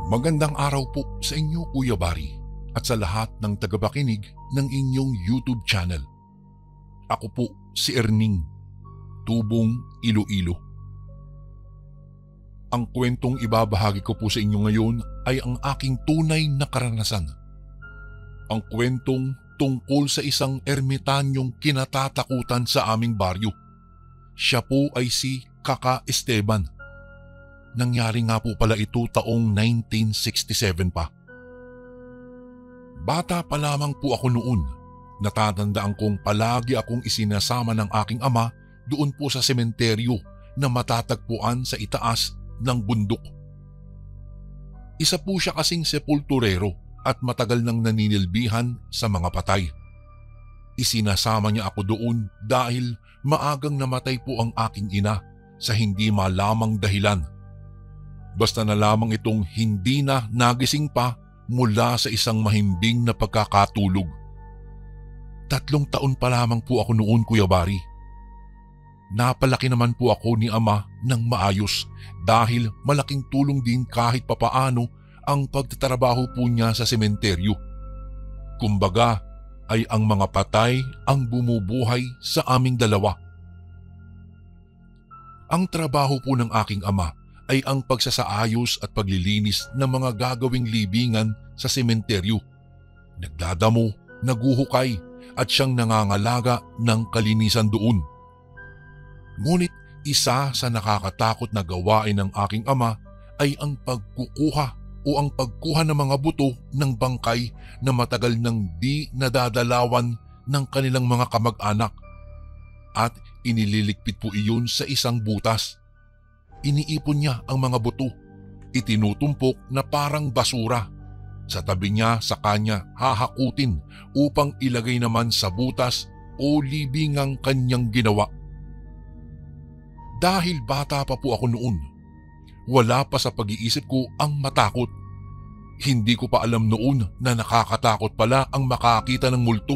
Magandang araw po sa inyo, Kuya Bari, at sa lahat ng tagapakinig ng inyong YouTube channel. Ako po si Erning, Tubong Iloilo. Ang kwentong ibabahagi ko po sa inyo ngayon ay ang aking tunay na karanasan. Ang kwentong tungkol sa isang ermitanyong kinatatakutan sa aming baryo. Siya po ay si Kaka Esteban. Nangyari nga po pala ito taong 1967 pa. Bata pa lamang po ako noon. Natatandaan kong palagi akong isinasama ng aking ama doon po sa sementeryo na matatagpuan sa itaas ng bundok. Isa po siya kasing sepulturero at matagal nang naninilbihan sa mga patay. Isinasama niya ako doon dahil maagang namatay po ang aking ina sa hindi malamang dahilan. Basta na lamang itong hindi na nagising pa mula sa isang mahimbing na pagkakatulog. 3 taon pa lamang po ako noon, Kuya Bari. Napalaki naman po ako ni ama ng maayos dahil malaking tulong din kahit papaano ang pagtatrabaho po niya sa sementeryo. Kumbaga ay ang mga patay ang bumubuhay sa aming dalawa. Ang trabaho po ng aking ama ay ang pagsasaayos at paglilinis ng mga gagawing libingan sa sementeryo. Nagdadamo, naguhukay at siyang nangangalaga ng kalinisan doon. Ngunit isa sa nakakatakot na gawain ng aking ama ay ang pagkukuha o ang pagkuha ng mga buto ng bangkay na matagal nang di nadadalawan ng kanilang mga kamag-anak at inililigpit po iyon sa isang butas. Iniipon niya ang mga buto, itinutumpok na parang basura. Sa tabi niya sa kanya hahakutin upang ilagay naman sa butas o libingang kanyang ginawa. Dahil bata pa po ako noon, wala pa sa pag-iisip ko ang matakot. Hindi ko pa alam noon na nakakatakot pala ang makakita ng multo.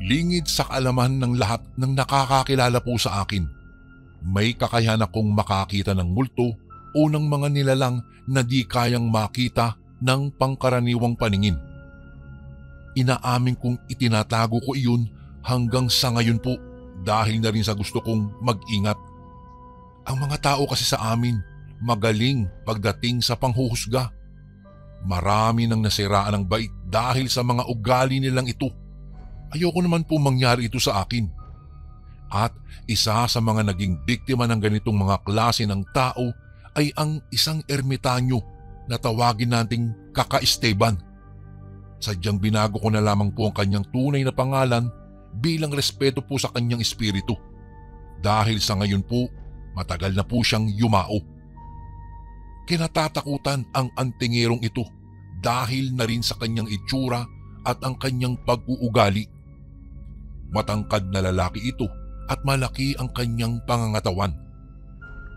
Lingid sa kaalaman ng lahat ng nakakakilala po sa akin, may kakayahan akong makakita ng multo o ng mga nilalang na di kayang makita ng pangkaraniwang paningin. Inaamin kong itinatago ko iyon hanggang sa ngayon po dahil na rin sa gusto kong mag-ingat. Ang mga tao kasi sa amin magaling pagdating sa panghuhusga. Marami nang nasiraan ng bait dahil sa mga ugali nilang ito. Ayoko naman po mangyari ito sa akin. At isa sa mga naging biktima ng ganitong mga klase ng tao ay ang isang ermitanyo na tawagin nating Kaka Esteban. Sadyang binago ko na lamang po ang kanyang tunay na pangalan bilang respeto po sa kanyang espiritu. Dahil sa ngayon po, matagal na po siyang yumao. Kinatatakutan ang antingerong ito dahil na rin sa kanyang itsura at ang kanyang pag-uugali. Matangkad na lalaki ito at malaki ang kanyang pangangatawan.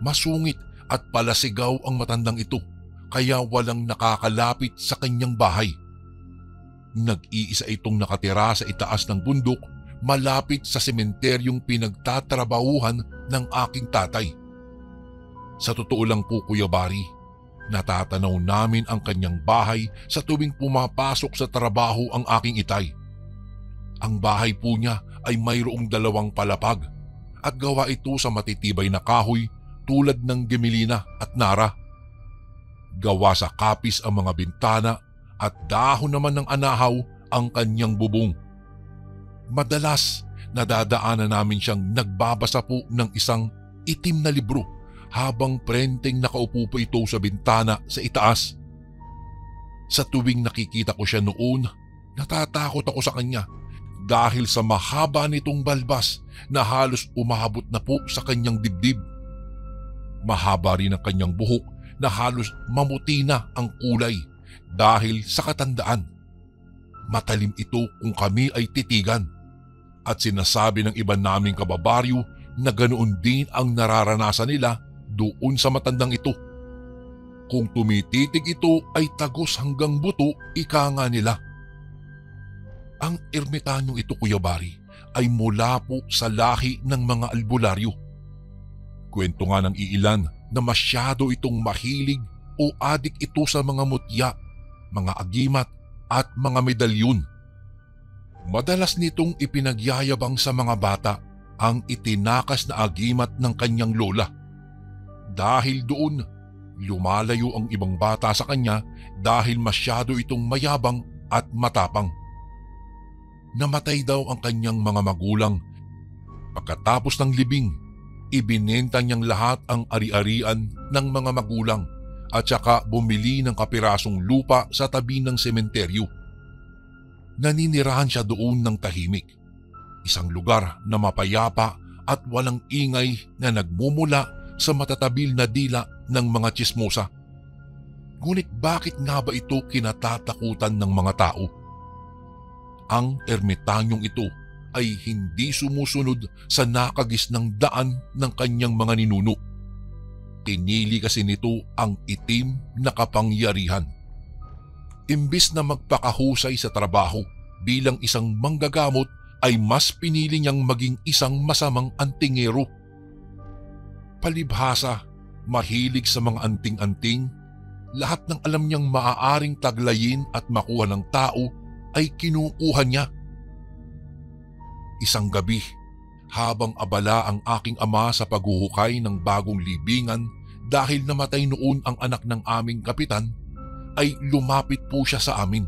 Masungit at palasigaw ang matandang ito kaya walang nakakalapit sa kanyang bahay. Nag-iisa itong nakatira sa itaas ng bundok malapit sa sementeryong pinagtatrabahuhan ng aking tatay. Sa totoo lang po, Kuya Bari, natatanaw namin ang kanyang bahay sa tuwing pumapasok sa trabaho ang aking itay. Ang bahay po niya ay mayroong 2 palapag at gawa ito sa matitibay na kahoy tulad ng gemilina at nara. Gawa sa kapis ang mga bintana at dahon naman ng anahaw ang kanyang bubong. Madalas nadadaanan namin siyang nagbabasa po ng isang itim na libro habang prenteng nakaupo po ito sa bintana sa itaas. Sa tuwing nakikita ko siya noon, natatakot ako sa kanya dahil sa mahaba nitong balbas na halos umabot na po sa kanyang dibdib. Mahaba rin ang kanyang buhok na halos mamuti na ang kulay dahil sa katandaan. Matalim ito kung kami ay titigan at sinasabi ng iba naming kababaryo na ganoon din ang nararanasan nila doon sa matandang ito. Kung tumititig ito ay tagos hanggang buto, ika nga nila. Ang ermitanyong ito, Kuya Bari, ay mula po sa lahi ng mga albularyo. Kwento nga ng iilan na masyado itong mahilig o adik ito sa mga mutya, mga agimat at mga medalyon. Madalas nitong ipinagyayabang sa mga bata ang itinakas na agimat ng kanyang lola. Dahil doon, lumalayo ang ibang bata sa kanya dahil masyado itong mayabang at matapang. Namatay daw ang kanyang mga magulang. Pagkatapos ng libing, ibinenta niyang lahat ang ari-arian ng mga magulang at saka bumili ng kapirasong lupa sa tabi ng sementeryo. Naninirahan siya doon ng tahimik, isang lugar na mapayapa at walang ingay na nagmumula sa matatabil na dila ng mga tsismosa. Ngunit bakit nga ba ito kinatatakutan ng mga tao? Ang ermitanyong ito ay hindi sumusunod sa nakagisnang daan ng kanyang mga ninuno. Pinili kasi nito ang itim na kapangyarihan. Imbis na magpakahusay sa trabaho bilang isang manggagamot ay mas pinili niyang maging isang masamang antingero. Palibhasa, mahilig sa mga anting-anting, lahat ng alam niyang maaaring taglayin at makuha ng tao ay kinukuha niya. Isang gabi, habang abala ang aking ama sa paghuhukay ng bagong libingan dahil namatay noon ang anak ng aming kapitan, ay lumapit po siya sa amin.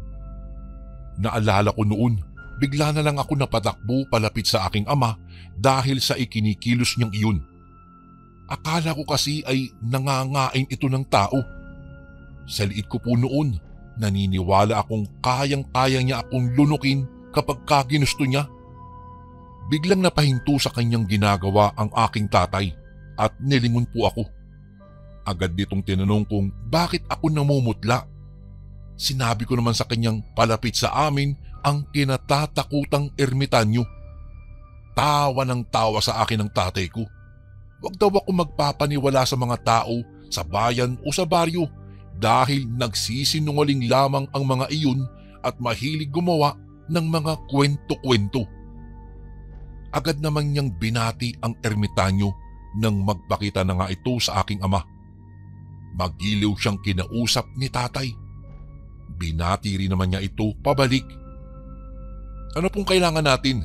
Naalala ko noon, bigla na lang ako napatakbo palapit sa aking ama dahil sa ikinikilos niyang iyon. Akala ko kasi ay nangangain ito ng tao. Sa liit ko po noon, naniniwala akong kayang-kaya niya akong lunukin kapag ginusto niya. Biglang napahinto sa kanyang ginagawa ang aking tatay at nilingon po ako. Agad ditong tinanong kung bakit ako namumutla. Sinabi ko naman sa kanyang palapit sa amin ang kinatatakutang ermitanyo. Tawa ng tawa sa akin ang tatay ko. Wag daw ako magpapaniwala sa mga tao sa bayan o sa baryo dahil nagsisinungaling lamang ang mga iyon at mahilig gumawa ng mga kwento-kwento. Agad naman niyang binati ang ermitanyo nang magpakita na nga ito sa aking ama. Magiliw siyang kinausap ni tatay. Binati rin naman niya ito pabalik. Ano pong kailangan natin?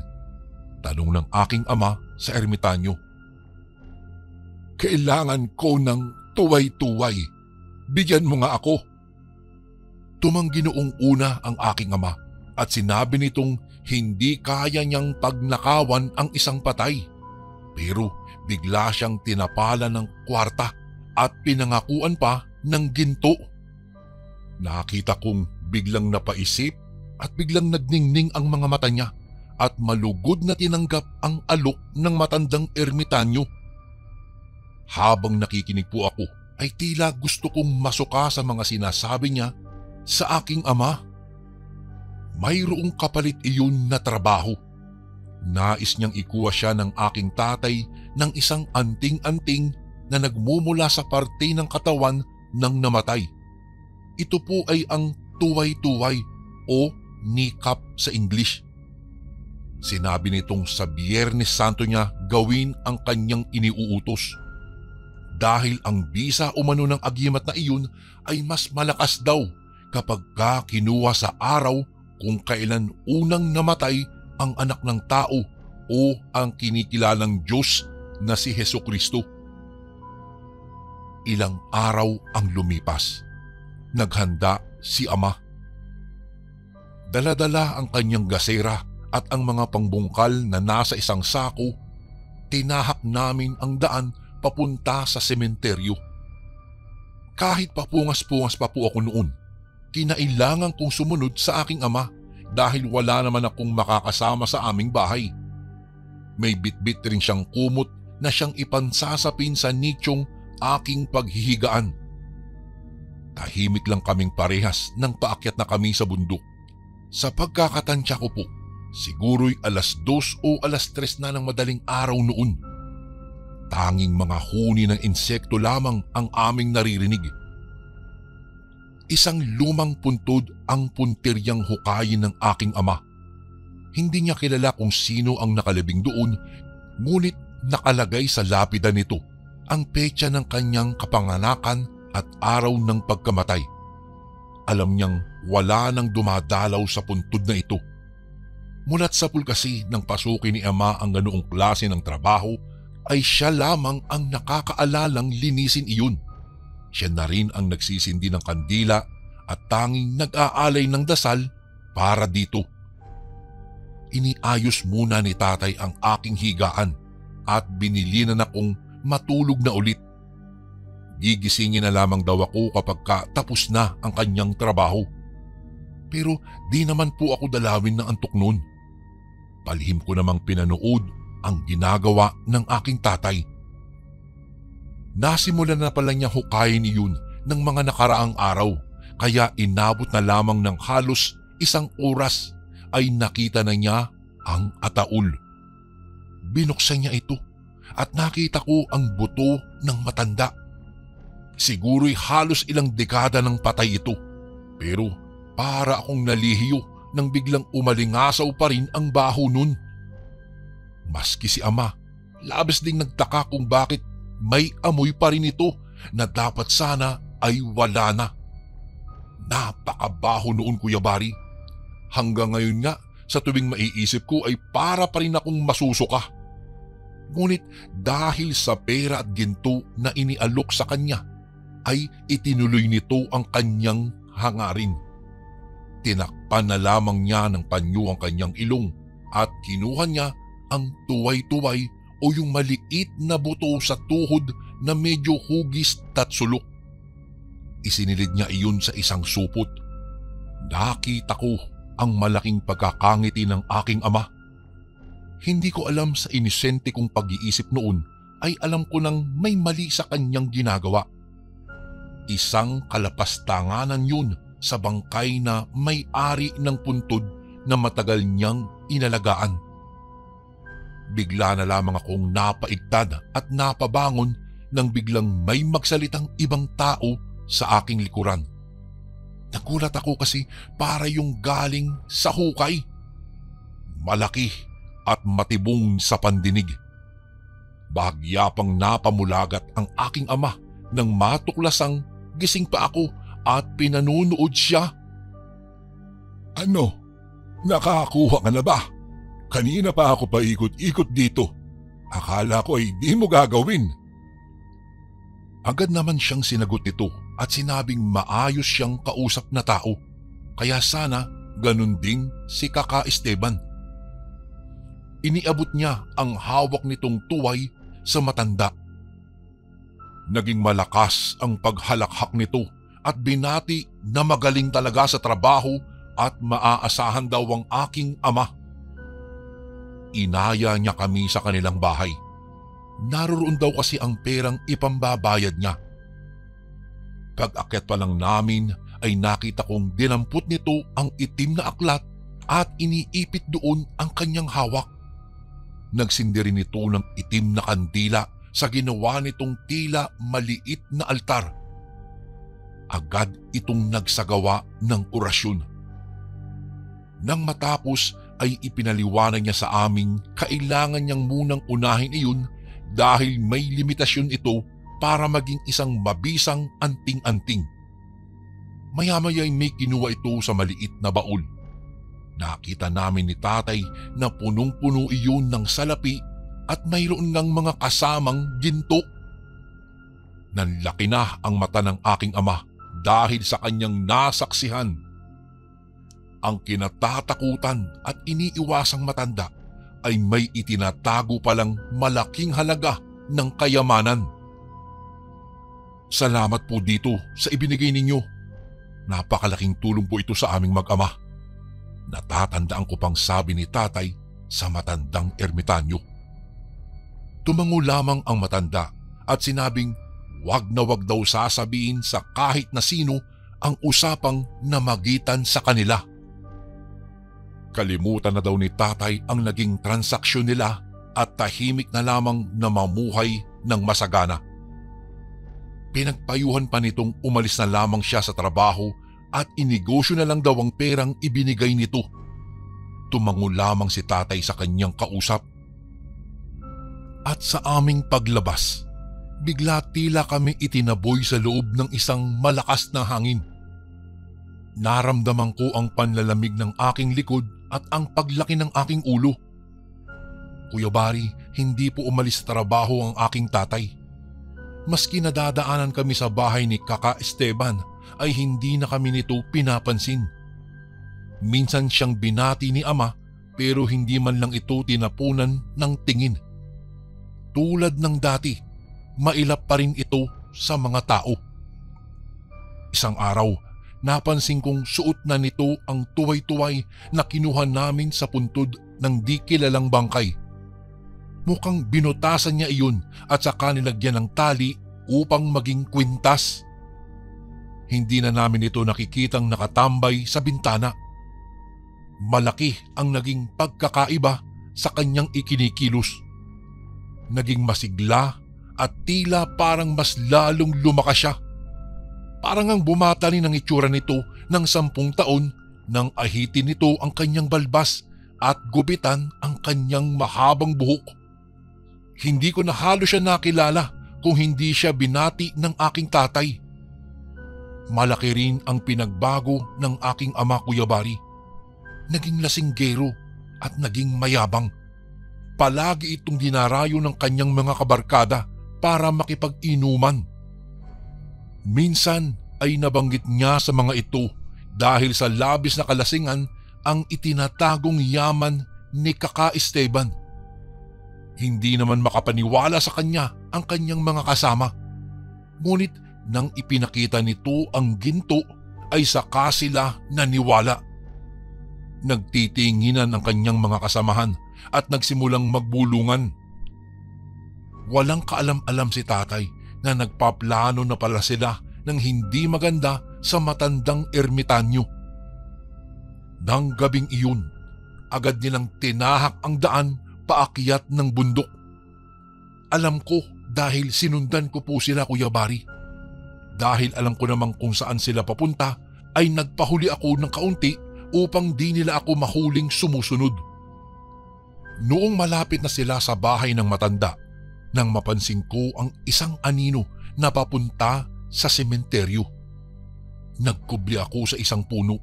Tanong ng aking ama sa ermitanyo. Kailangan ko ng tuway-tuway. Bigyan mo nga ako. Tumanggi noong una ang aking ama at sinabi nitong hindi kaya niyang pagnakawan ang isang patay. Pero bigla siyang tinapala ng kwarta at pinangakuan pa ng ginto. Nakita kong biglang napaisip at biglang nagningning ang mga mata niya at malugod na tinanggap ang alok ng matandang ermitanyo. Habang nakikinig po ako ay tila gusto kong masuka sa mga sinasabi niya sa aking ama. Mayroong kapalit iyon na trabaho. Nais niyang ikuha siya ng aking tatay ng isang anting-anting na nagmumula sa parte ng katawan ng namatay. Ito po ay ang tuway-tuway o kneecap sa English. Sinabi nitong sa Biyernes Santo niya gawin ang kanyang iniuutos. Dahil ang bisa umano ng agimat na iyon ay mas malakas daw kapag kinuha sa araw kung kailan unang namatay ang anak ng tao o ang kinikilalang Diyos na si Hesukristo. Ilang araw ang lumipas. Naghanda si ama. Dala-dala ang kanyang gasera at ang mga pangbungkal na nasa isang sako. Tinahak namin ang daan papunta sa sementeryo. Kahit papungas-pungas pa po ako noon, kinailangan kong sumunod sa aking ama dahil wala naman akong makakasama sa aming bahay. May bitbit rin siyang kumot na siyang ipansasapin sa nichong aking paghihigaan. Tahimik lang kaming parehas nang paakyat na kami sa bundok. Sa pagkakatansya ko po, siguro'y 2:00 o 3:00 na ng madaling araw noon. Tanging mga huni ng insekto lamang ang aming naririnig. Isang lumang puntod ang puntiryang hukayin ng aking ama. Hindi niya kilala kung sino ang nakalibing doon, ngunit nakalagay sa lapida nito ang petsa ng kanyang kapanganakan at araw ng pagkamatay. Alam niyang wala nang dumadalaw sa puntod na ito. Mulat sa pulkasi ng pasukin ni Ama ang ganoong klase ng trabaho ay siya lamang ang nakakaalalang linisin iyon. Siya na rin ang nagsisindi ng kandila at tanging nag-aalay ng dasal para dito. Iniayos muna ni Tatay ang aking higaan at binilinan akong matulog na ulit. Gigisingin na lamang daw ako kapag tapos na ang kanyang trabaho. Pero di naman po ako dalawin ng antok noon. Palihim ko namang pinanood ang ginagawa ng aking tatay. Nasimulan na pala niya hukayin iyon ng mga nakaraang araw, kaya inabot na lamang ng halos 1 oras ay nakita na niya ang ataul. Binuksan niya ito at nakita ko ang buto ng matanda. Siguro'y halos ilang dekada ng patay ito, pero para akong nalihiyo nang biglang umalingasaw pa rin ang baho nun. Maski si Ama, labis ding nagtaka kung bakit may amoy pa rin ito na dapat sana ay wala na. Napakabaho noon, Kuya Bari. Hanggang ngayon nga, sa tuwing maiisip ko ay para pa rin akong masusuka. Ngunit dahil sa pera at ginto na inialok sa kanya, ay itinuloy nito ang kanyang hangarin. Tinakpan na lamang niya ng panyo ang kanyang ilong at kinuha niya ang tuway-tuway o yung maliit na buto sa tuhod na medyo hugis at sulok. Isinilid niya iyon sa isang supot. Nakita ko ang malaking pagkakangiti ng aking ama. Hindi ko alam sa inisente kong pag-iisip noon ay alam ko nang may mali sa kanyang ginagawa. Isang kalapastanganan yun sa bangkay na may-ari ng puntod na matagal niyang inalagaan. Bigla na lamang akong napaigtad at napabangon nang biglang may magsalitang ibang tao sa aking likuran. Nagulat ako kasi para yung galing sa hukay. Malaki at matibong sa pandinig. Bahagya pang napamulagat ang aking ama nang matuklasang gising pa ako at pinanunood siya. Ano? Nakakuha ka na ba? Kanina pa ako paikot-ikot dito. Akala ko ay di mo gagawin. Agad naman siyang sinagot nito at sinabing maayos siyang kausap na tao. Kaya sana ganun din si Kaka Esteban. Iniabot niya ang hawak nitong tuway sa matanda. Naging malakas ang paghalakhak nito at binati na magaling talaga sa trabaho at maaasahan daw ang aking ama. Inaya niya kami sa kanilang bahay. Naroon daw kasi ang perang ipambabayad niya. Pag-akyat pa lang namin ay nakita kong dinampot nito ang itim na aklat at iniipit doon ang kanyang hawak. Nagsindi rin ito ng itim na kandila sa ginawa nitong tila maliit na altar. Agad itong nagsagawa ng orasyon. Nang matapos ay ipinaliwanag niya sa amin kailangan niyang munang unahin iyon dahil may limitasyon ito para maging isang mabisang anting-anting. Maya-maya ay may kinuha ito sa maliit na baul. Nakita namin ni Tatay na punong-puno iyon ng salapi at mayroon ngang mga kasamang ginto. Nanlaki na ang mata ng aking ama dahil sa kanyang nasaksihan. Ang kinatatakutan at iniiwasang matanda ay may itinatago palang malaking halaga ng kayamanan. Salamat po dito sa ibinigay ninyo. Napakalaking tulong po ito sa aming mag-ama. Natatandaan ko pang sabi ni Tatay sa matandang ermitanyo. Tumango lamang ang matanda at sinabing wag na wag daw sasabihin sa kahit na sino ang usapang namagitan sa kanila. Kalimutan na daw ni Tatay ang naging transaksyon nila at tahimik na lamang na mamuhay ng masagana. Pinagpayuhan pa nitong umalis na lamang siya sa trabaho at inegosyo na lang daw ang perang ibinigay nito. Tumango lamang si Tatay sa kanyang kausap. At sa aming paglabas, bigla tila kami itinaboy sa loob ng isang malakas na hangin. Naramdaman ko ang panlalamig ng aking likod at ang paglaki ng aking ulo. Kuya Bari, hindi po umalis sa trabaho ang aking tatay. Maski nadadaanan kami sa bahay ni Kaka Esteban ay hindi na kami nito pinapansin. Minsan siyang binati ni ama pero hindi man lang ito tinapunan ng tingin. Tulad ng dati, mailap pa rin ito sa mga tao. Isang araw, napansin kong suot na nito ang tuway-tuway na kinuha namin sa puntod ng di kilalang bangkay. Mukhang binutasan niya iyon at saka nilagyan ng tali upang maging kwintas. Hindi na namin ito nakikitang nakatambay sa bintana. Malaki ang naging pagkakaiba sa kanyang ikinikilos. Naging masigla at tila parang mas lalong lumakas siya. Parang ang bumata rin ang itsura nito ng 10 taon nang ahitin nito ang kanyang balbas at gubitan ang kanyang mahabang buhok. Hindi ko na halos siya nakilala kung hindi siya binati ng aking tatay. Malaki rin ang pinagbago ng aking ama, Kuya Bari. Naging lasinggero at naging mayabang. Palagi itong dinarayo ng kanyang mga kabarkada para makipag-inuman. Minsan ay nabanggit niya sa mga ito dahil sa labis na kalasingan ang itinatagong yaman ni Kaka Esteban. Hindi naman makapaniwala sa kanya ang kanyang mga kasama. Ngunit nang ipinakita nito ang ginto ay saka sila naniwala. Nagtitinginan ang kanyang mga kasamahan at nagsimulang magbulungan. Walang kaalam-alam si tatay na nagpaplano na pala sila ng hindi maganda sa matandang ermitanyo. Nang gabing iyon, agad nilang tinahak ang daan paakyat ng bundok. Alam ko dahil sinundan ko po sila, Kuya Bari. Dahil alam ko namang kung saan sila papunta ay nagpahuli ako ng kaunti upang di nila ako mahuling sumusunod. Noong malapit na sila sa bahay ng matanda, nang mapansin ko ang isang anino na papunta sa sementeryo. Nagkubli ako sa isang puno.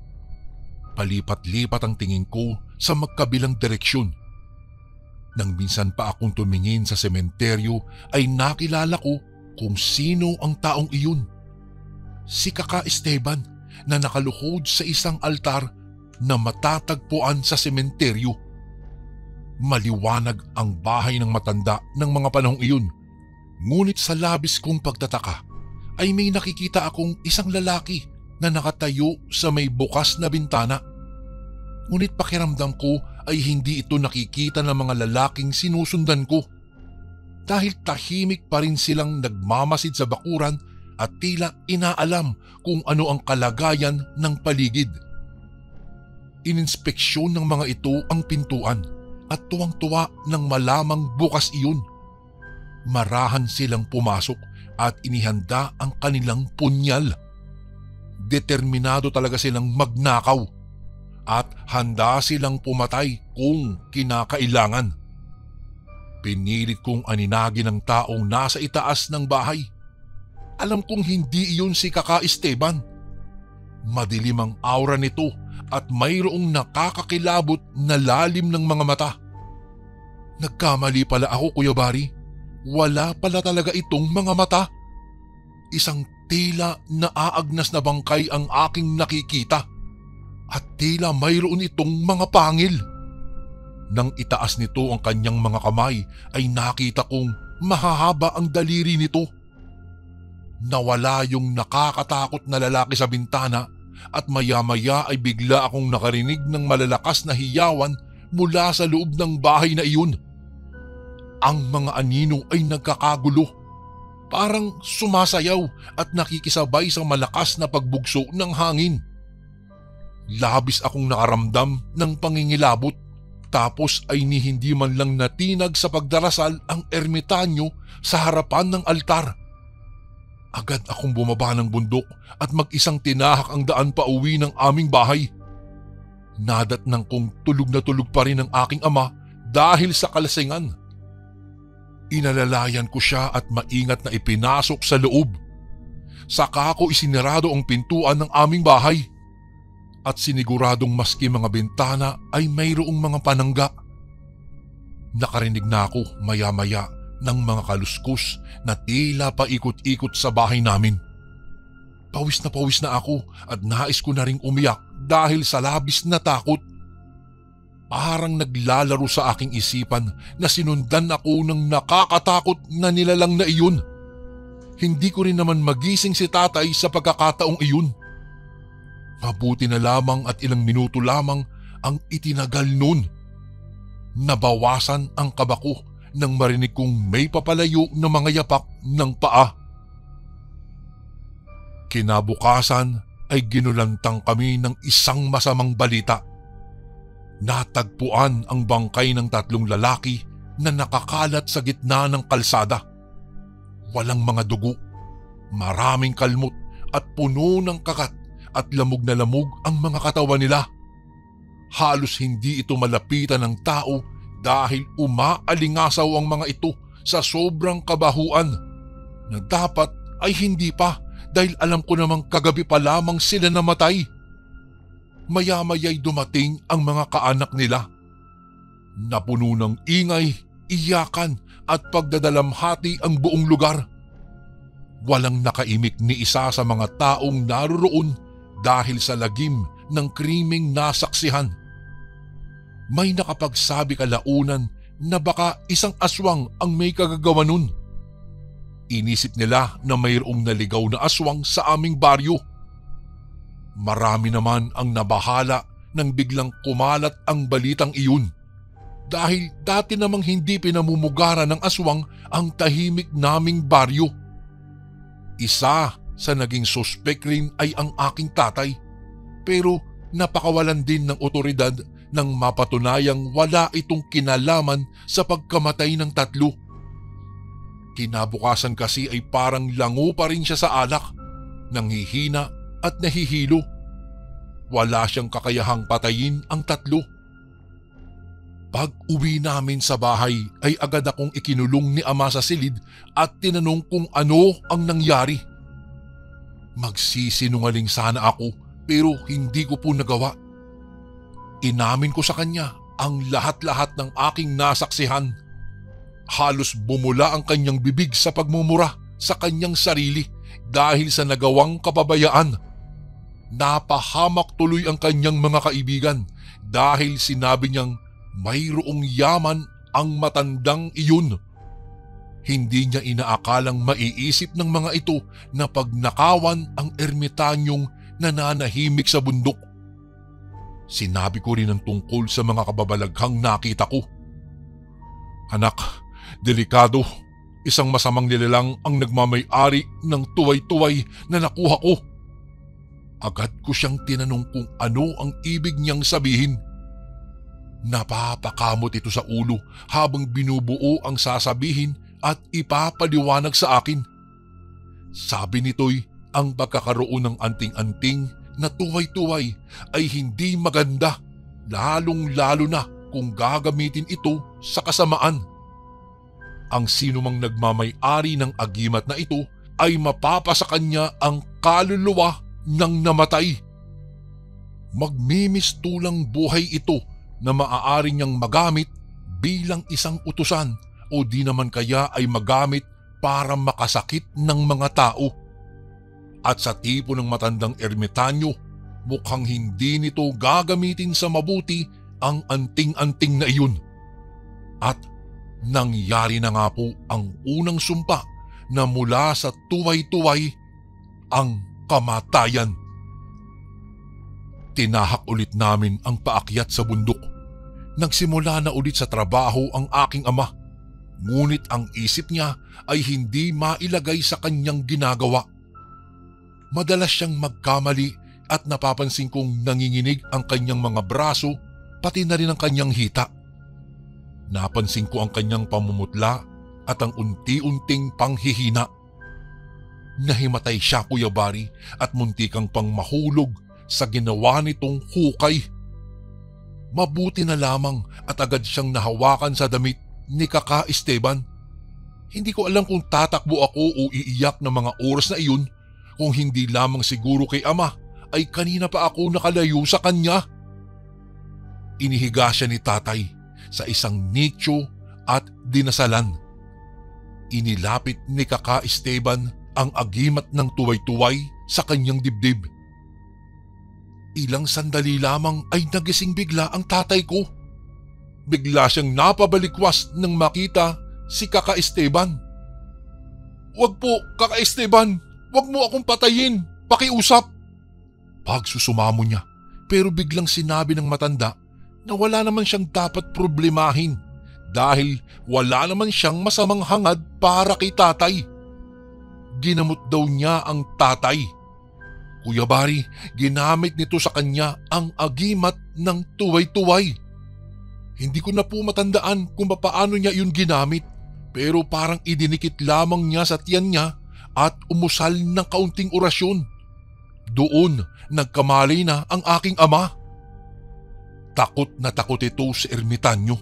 Palipat-lipat ang tingin ko sa magkabilang direksyon. Nang minsan pa akong tumingin sa sementeryo ay nakilala ko kung sino ang taong iyon. Si Kaka Esteban na nakaluhod sa isang altar na matatagpuan sa sementeryo. Maliwanag ang bahay ng matanda ng mga panahong iyon. Ngunit sa labis kong pagtataka ay may nakikita akong isang lalaki na nakatayo sa may bukas na bintana. Ngunit pakiramdam ko ay hindi ito nakikita ng mga lalaking sinusundan ko. Dahil tahimik pa rin silang nagmamasid sa bakuran at tila inaalam kung ano ang kalagayan ng paligid. Ininspeksyon ng mga ito ang pintuan at tuwang-tuwa nang malamang bukas iyon. Marahan silang pumasok at inihanda ang kanilang punyal. Determinado talaga silang magnakaw at handa silang pumatay kung kinakailangan. Pinilit kong aninagin ang taong nasa itaas ng bahay. Alam kong hindi iyon si Kaka Esteban. Madilim ang aura nito at mayroong nakakakilabot na lalim ng mga mata. Nagkamali pala ako, Kuya Bari. Wala pala talaga itong mga mata. Isang tila naaagnas na bangkay ang aking nakikita at tila mayroon itong mga pangil. Nang itaas nito ang kanyang mga kamay ay nakita kong mahahaba ang daliri nito. Nawala yung nakakatakot na lalaki sa bintana at maya-maya ay bigla akong nakarinig ng malalakas na hiyawan mula sa loob ng bahay na iyon. Ang mga anino ay nagkakagulo. Parang sumasayaw at nakikisabay sa malakas na pagbugso ng hangin. Labis akong nakaramdam ng pangingilabot tapos ay ni hindi man lang natinag sa pagdarasal ang ermitanyo sa harapan ng altar. Agad akong bumaba ng bundok at mag-isang tinahak ang daan pa uwi ng aming bahay. Nadatnang kong tulog na tulog pa rin ang aking ama dahil sa kalasingan. Inalalayan ko siya at maingat na ipinasok sa loob. Saka ko isinarado ang pintuan ng aming bahay at siniguradong maski mga bintana ay mayroong mga panangga. Nakarinig na ako maya-maya ng mga kaluskos na tila paikot-ikot sa bahay namin. Pawis na ako at nais ko na ring umiyak dahil sa labis na takot. Parang naglalaro sa aking isipan na sinundan ako ng nakakatakot na nilalang na iyon. Hindi ko rin naman magising si tatay sa pagkakataong iyon. Mabuti na lamang at ilang minuto lamang ang itinagal nun. Nabawasan ang kaba ko nang marinig kong may papalayo na mga yapak ng paa. Kinabukasan ay ginulantang kami ng isang masamang balita. Natagpuan ang bangkay ng 3 lalaki na nakakalat sa gitna ng kalsada. Walang mga dugo, maraming kalmot at puno ng kagat at lamog na lamog ang mga katawan nila. Halos hindi ito malapitan ng tao dahil umaalingasaw ang mga ito sa sobrang kabahuan na dapat ay hindi pa dahil alam ko namang kagabi pa lamang sila namatay. Maya-maya'y dumating ang mga kaanak nila. Napuno ng ingay, iyakan at pagdadalamhati ang buong lugar. Walang nakaimik ni isa sa mga taong naroroon dahil sa lagim ng krimeng nasaksihan. May nakapagsabi kalaunan na baka isang aswang ang may kagagawa nun. Inisip nila na mayroong naligaw na aswang sa aming baryo. Marami naman ang nabahala nang biglang kumalat ang balitang iyon. Dahil dati namang hindi pinamumugaran ng aswang ang tahimik naming baryo. Isa sa naging suspek rin ay ang aking tatay. Pero napakawalan din ng otoridad nang mapatunayang wala itong kinalaman sa pagkamatay ng 3. Kinabukasan kasi ay parang lango pa rin siya sa alak, nanghihina at nahihilo. Wala siyang kakayahang patayin ang 3. Pag-uwi namin sa bahay ay agad akong ikinulong ni ama sa silid at tinanong kung ano ang nangyari. Magsisinungaling sana ako pero hindi ko po nagawa. Inamin ko sa kanya ang lahat-lahat ng aking nasaksihan. Halos bumula ang kanyang bibig sa pagmumura sa kanyang sarili dahil sa nagawang kapabayaan. Napahamak tuloy ang kanyang mga kaibigan dahil sinabi niyang mayroong yaman ang matandang iyon. Hindi niya inaakalang maiisip ng mga ito na pagnakawan ang ermitanyong nananahimik sa bundok. Sinabi ko rin ang tungkol sa mga kababalaghang nakita ko. Anak, delikado. Isang masamang nilalang ang nagmamay-ari ng tuway-tuway na nakuha ko. Agad ko siyang tinanong kung ano ang ibig niyang sabihin. Napapakamot ito sa ulo habang binubuo ang sasabihin at ipapaliwanag sa akin. Sabi nito'y ang pagkakaroon ng anting-anting na tuway-tuway ay hindi maganda, lalong-lalo na kung gagamitin ito sa kasamaan. Ang sinumang nagmamay-ari ng agimat na ito ay mapapasa kanya ang kaluluwa ng namatay. Magmimistulang buhay ito na maaari niyang magamit bilang isang utusan o di naman kaya ay magamit para makasakit ng mga tao. At sa tipo ng matandang ermitanyo, mukhang hindi nito gagamitin sa mabuti ang anting-anting na iyon. At nangyari na nga po ang unang sumpa na mula sa tuway-tuway ang kamatayan. Tinahak ulit namin ang paakyat sa bundok. Nagsimula na ulit sa trabaho ang aking ama. Ngunit ang isip niya ay hindi mailagay sa kanyang ginagawa. Madalas siyang magkamali at napapansin kong nanginginig ang kanyang mga braso pati na rin ang kanyang hita. Napansin ko ang kanyang pamumutla at ang unti-unting panghihina. Nahimatay siya, Kuya Bari, at muntikang pang mahulog sa ginawa nitong hukay. Mabuti na lamang at agad siyang nahawakan sa damit ni Kaka Esteban. Hindi ko alam kung tatakbo ako o iiyak ng mga oras na iyon kung hindi lamang siguro kay ama ay kanina pa ako nakalayo sa kanya. Inihiga siya ni tatay sa isang nicho at dinasalan. Inilapit ni Kaka Esteban ang agimat ng tuway-tuway sa kanyang dibdib. Ilang sandali lamang ay nagising bigla ang tatay ko. Bigla siyang napabalikwas nang makita si Kaka Esteban. "Wag po, Kaka Esteban! Wag mo akong patayin! Pakiusap!" Pagsusumamo niya, pero biglang sinabi ng matanda na wala naman siyang dapat problemahin dahil wala naman siyang masamang hangad para kay tatay. Ginamot daw niya ang tatay. Kuya Bari, ginamit nito sa kanya ang agimat ng tuway-tuway. Hindi ko na po matandaan kung paano niya yun ginamit, pero parang idinikit lamang niya sa tiyan niya at umusal ng kaunting orasyon. Doon nagkamali na ang aking ama. Takot na takot ito sa ermitanyo.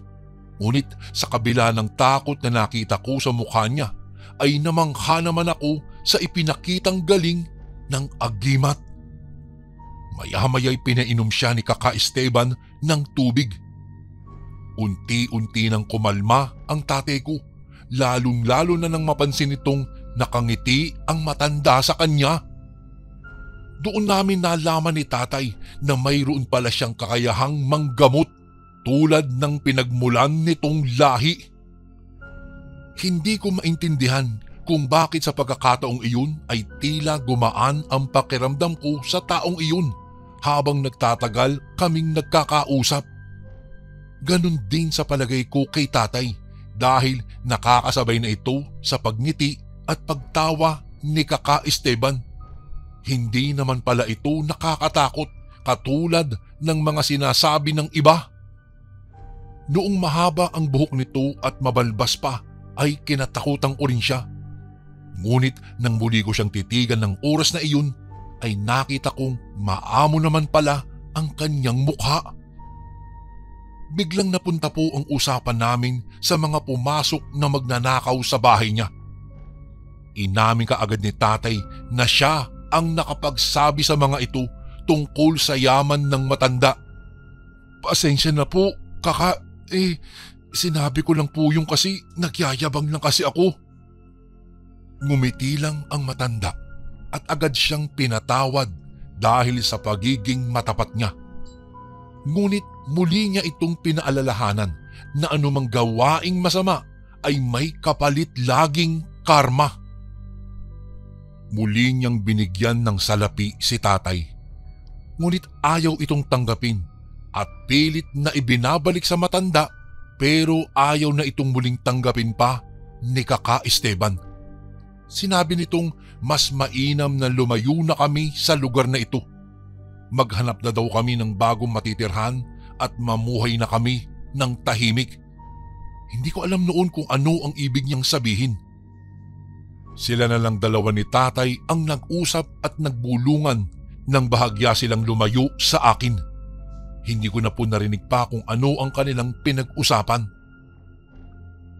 Ngunit sa kabila ng takot na nakita ko sa mukha niya, ay namangha naman ako sa ipinakitang galing ng agimat. Maya-maya'y pinainom siya ni Kaka Esteban ng tubig. Unti-unti nang kumalma ang tatay ko, lalong-lalo na nang mapansin itong nakangiti ang matanda sa kanya. Doon namin nalaman ni tatay na mayroon pala siyang kakayahang manggamot tulad ng pinagmulan nitong lahi. Hindi ko maintindihan kung bakit sa pagkakataong iyon ay tila gumaan ang pakiramdam ko sa taong iyon habang nagtatagal kaming nagkakausap. Ganon din sa palagay ko kay tatay dahil nakakasabay na ito sa pagngiti at pagtawa ni Kaka Esteban. Hindi naman pala ito nakakatakot katulad ng mga sinasabi ng iba. Noong mahaba ang buhok nito at mabalbas pa ay kinatakutan ko rin siya. Ngunit nang muli ko siyang titigan ng oras na iyon ay nakita kong maamo naman pala ang kanyang mukha. Biglang napunta po ang usapan namin sa mga pumasok na magnanakaw sa bahay niya. Inamin kaagad ni tatay na siya ang nakapagsabi sa mga ito tungkol sa yaman ng matanda. "Pasensya na po, Kaka. Sinabi ko lang po yung kasi nagyayabang lang kasi ako." Ngumiti lang ang matanda at agad siyang pinatawad dahil sa pagiging matapat niya. Ngunit muli niya itong pinaalalahanan na anumang gawaing masama ay may kapalit laging karma. Muli niyang binigyan ng salapi si tatay. Ngunit ayaw itong tanggapin at pilit na ibinabalik sa matanda, pero ayaw na itong muling tanggapin pa ni Kaka Esteban. Sinabi nitong mas mainam na lumayo na kami sa lugar na ito. Maghanap na daw kami ng bagong matitirhan at mamuhay na kami ng tahimik. Hindi ko alam noon kung ano ang ibig niyang sabihin. Sila na lang dalawa ni tatay ang nag-usap at nagbulungan nang bahagya silang lumayo sa akin. Hindi ko na po narinig pa kung ano ang kanilang pinag-usapan.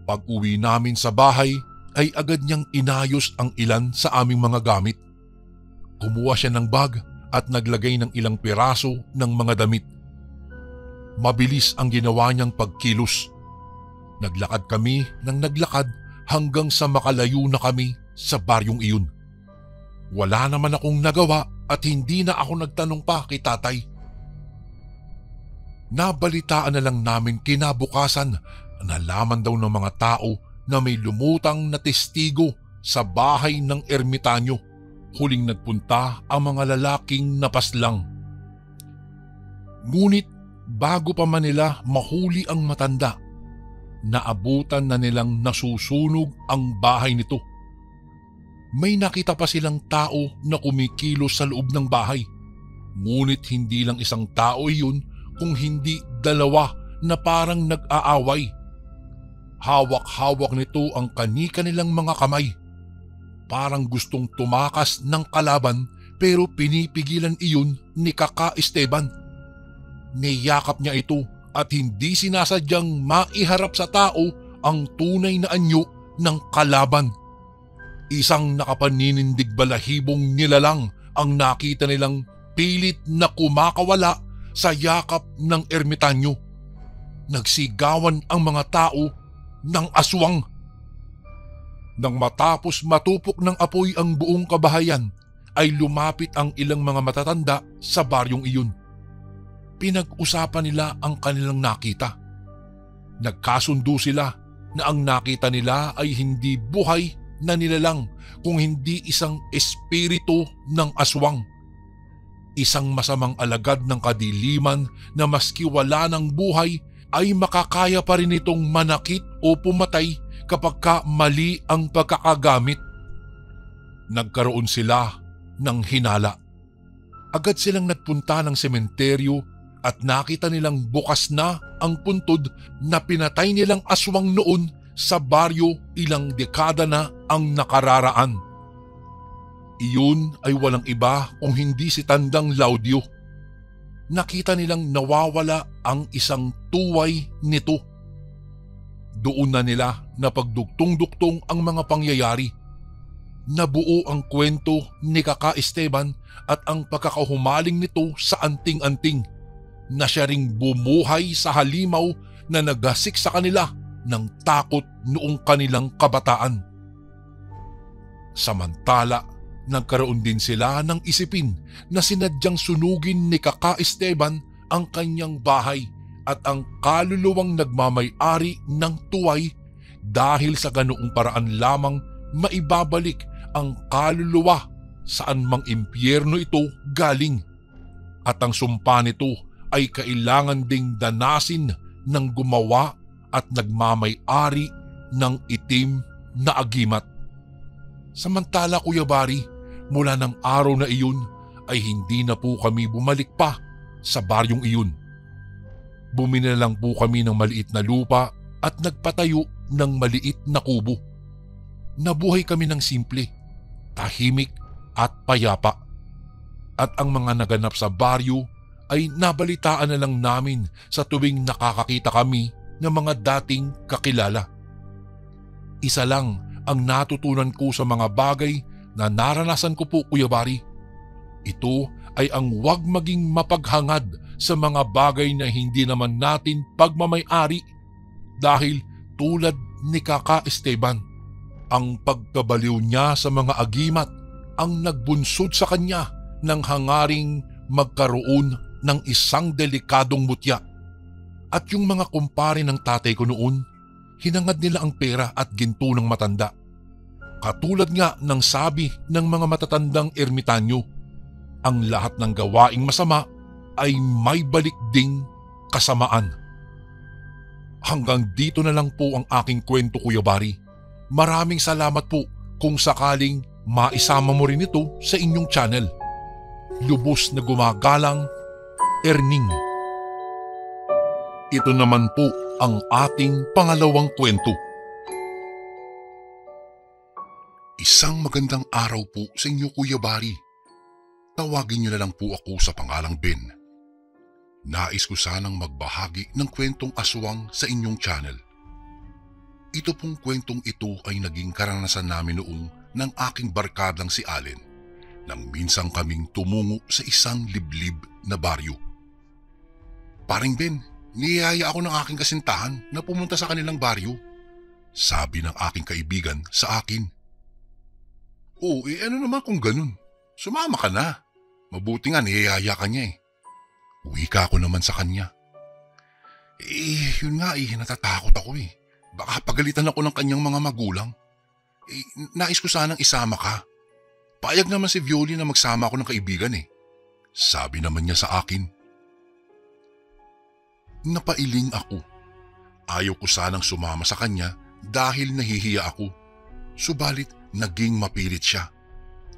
Pag-uwi namin sa bahay ay agad niyang inayos ang ilan sa aming mga gamit. Kumuha siya ng bag at naglagay ng ilang piraso ng mga damit. Mabilis ang ginawa niyang pagkilos. Naglakad kami ng naglakad hanggang sa makalayo na kami sa baryong iyon. Wala naman akong nagawa at hindi na ako nagtanong pa kay tatay. Nabalitaan na lang namin kinabukasan, nalaman daw ng mga tao na may lumutang na testigo sa bahay ng ermitanyo. Huling nagpunta ang mga lalaking napaslang. Ngunit bago pa man nila mahuli ang matanda, naabutan na nilang nasusunog ang bahay nito. May nakita pa silang tao na kumikilos sa loob ng bahay. Ngunit hindi lang isang tao iyon kung hindi dalawa na parang nag-aaway. Hawak-hawak nito ang kani-kanilang mga kamay. Parang gustong tumakas ng kalaban pero pinipigilan iyon ni Kaka Esteban. Niyakap niya ito at hindi sinasadyang maiharap sa tao ang tunay na anyo ng kalaban. Isang nakapaninindig balahibong nilalang ang nakita nilang pilit na kumakawala sa yakap ng ermitanyo. Nagsigawan ang mga tao ng aswang. Nang matapos matupok ng apoy ang buong kabahayan, ay lumapit ang ilang mga matatanda sa baryong iyon. Pinag-usapan nila ang kanilang nakita. Nagkasundo sila na ang nakita nila ay hindi buhay na nilalang kung hindi isang espiritu ng aswang. Isang masamang alagad ng kadiliman na maski wala ng buhay ay makakaya pa rin itong manakit o pumatay kapag mali ang pagkakagamit. Nagkaroon sila ng hinala. Agad silang nagpunta ng sementeryo at nakita nilang bukas na ang puntod na pinatay nilang aswang noon sa baryo ilang dekada na ang nakararaan. Iyon ay walang iba kung hindi si Tandang Laudio. Nakita nilang nawawala ang isang tuway nito. Doon na nila napagdugtong-duktong ang mga pangyayari. Nabuo ang kwento ni Kaka Esteban at ang pagkakahumaling nito sa anting-anting na siya ring bumuhay sa halimaw na nagasik sa kanila ng takot noong kanilang kabataan. Samantala, nagkaroon din sila ng isipin na sinadyang sunugin ni Kaka Esteban ang kanyang bahay at ang kaluluwang nagmamay-ari ng tuway dahil sa ganoong paraan lamang maibabalik ang kaluluwa saan mang impyerno ito galing. At ang sumpa nito ay kailangan ding danasin ng gumawa at nagmamay-ari ng itim na agimat. Samantala Kuya Bari, mula ng araw na iyon ay hindi na po kami bumalik pa sa baryong iyon. Bumili lang po kami ng maliit na lupa at nagpatayo ng maliit na kubo. Nabuhay kami ng simple, tahimik at payapa. At ang mga naganap sa baryo ay nabalitaan na lang namin sa tuwing nakakakita kami ng mga dating kakilala. Isa lang ang natutunan ko sa mga bagay na naranasan ko po Kuya Bari. Ito ay ang huwag maging mapaghangad sa mga bagay na hindi naman natin pagmamay-ari dahil tulad ni Kaka Esteban, ang pagkabaliw niya sa mga agimat ang nagbunsod sa kanya ng hangaring magkaroon ng isang delikadong mutya. At yung mga kumpare ng tatay ko noon, hinangad nila ang pera at ginto ng matanda. Katulad nga ng sabi ng mga matatandang ermitanyo, ang lahat ng gawaing masama ay may balik ding kasamaan. Hanggang dito na lang po ang aking kwento Kuya Bari. Maraming salamat po kung sakaling maisama mo rin ito sa inyong channel. Lubos na gumagalang, Erning. Ito naman po ang ating pangalawang kwento. Isang magandang araw po sa inyo Kuya Bari. Tawagin niyo na lang po ako sa pangalang Ben. Nais ko sanang magbahagi ng kwentong aswang sa inyong channel. Ito pong kwentong ito ay naging karanasan namin noong ng aking barkadang si Allen nang minsan kaming tumungo sa isang liblib na baryo. Paring Ben, niyaya ako ng aking kasintahan na pumunta sa kanilang baryo, sabi ng aking kaibigan sa akin. Oh, ano naman kung ganun? Sumama ka na. Mabuti nga niyaya ka niya eh. Wika ko naman sa kanya. Yun nga natatakot ako eh. Baka pagalitan ako ng kanyang mga magulang. Nais ko sanang isama ka. Payag naman si Violi na magsama ako ng kaibigan eh. Sabi naman niya sa akin. Napailing ako. Ayaw ko sanang sumama sa kanya dahil nahihiya ako. Subalit naging mapilit siya.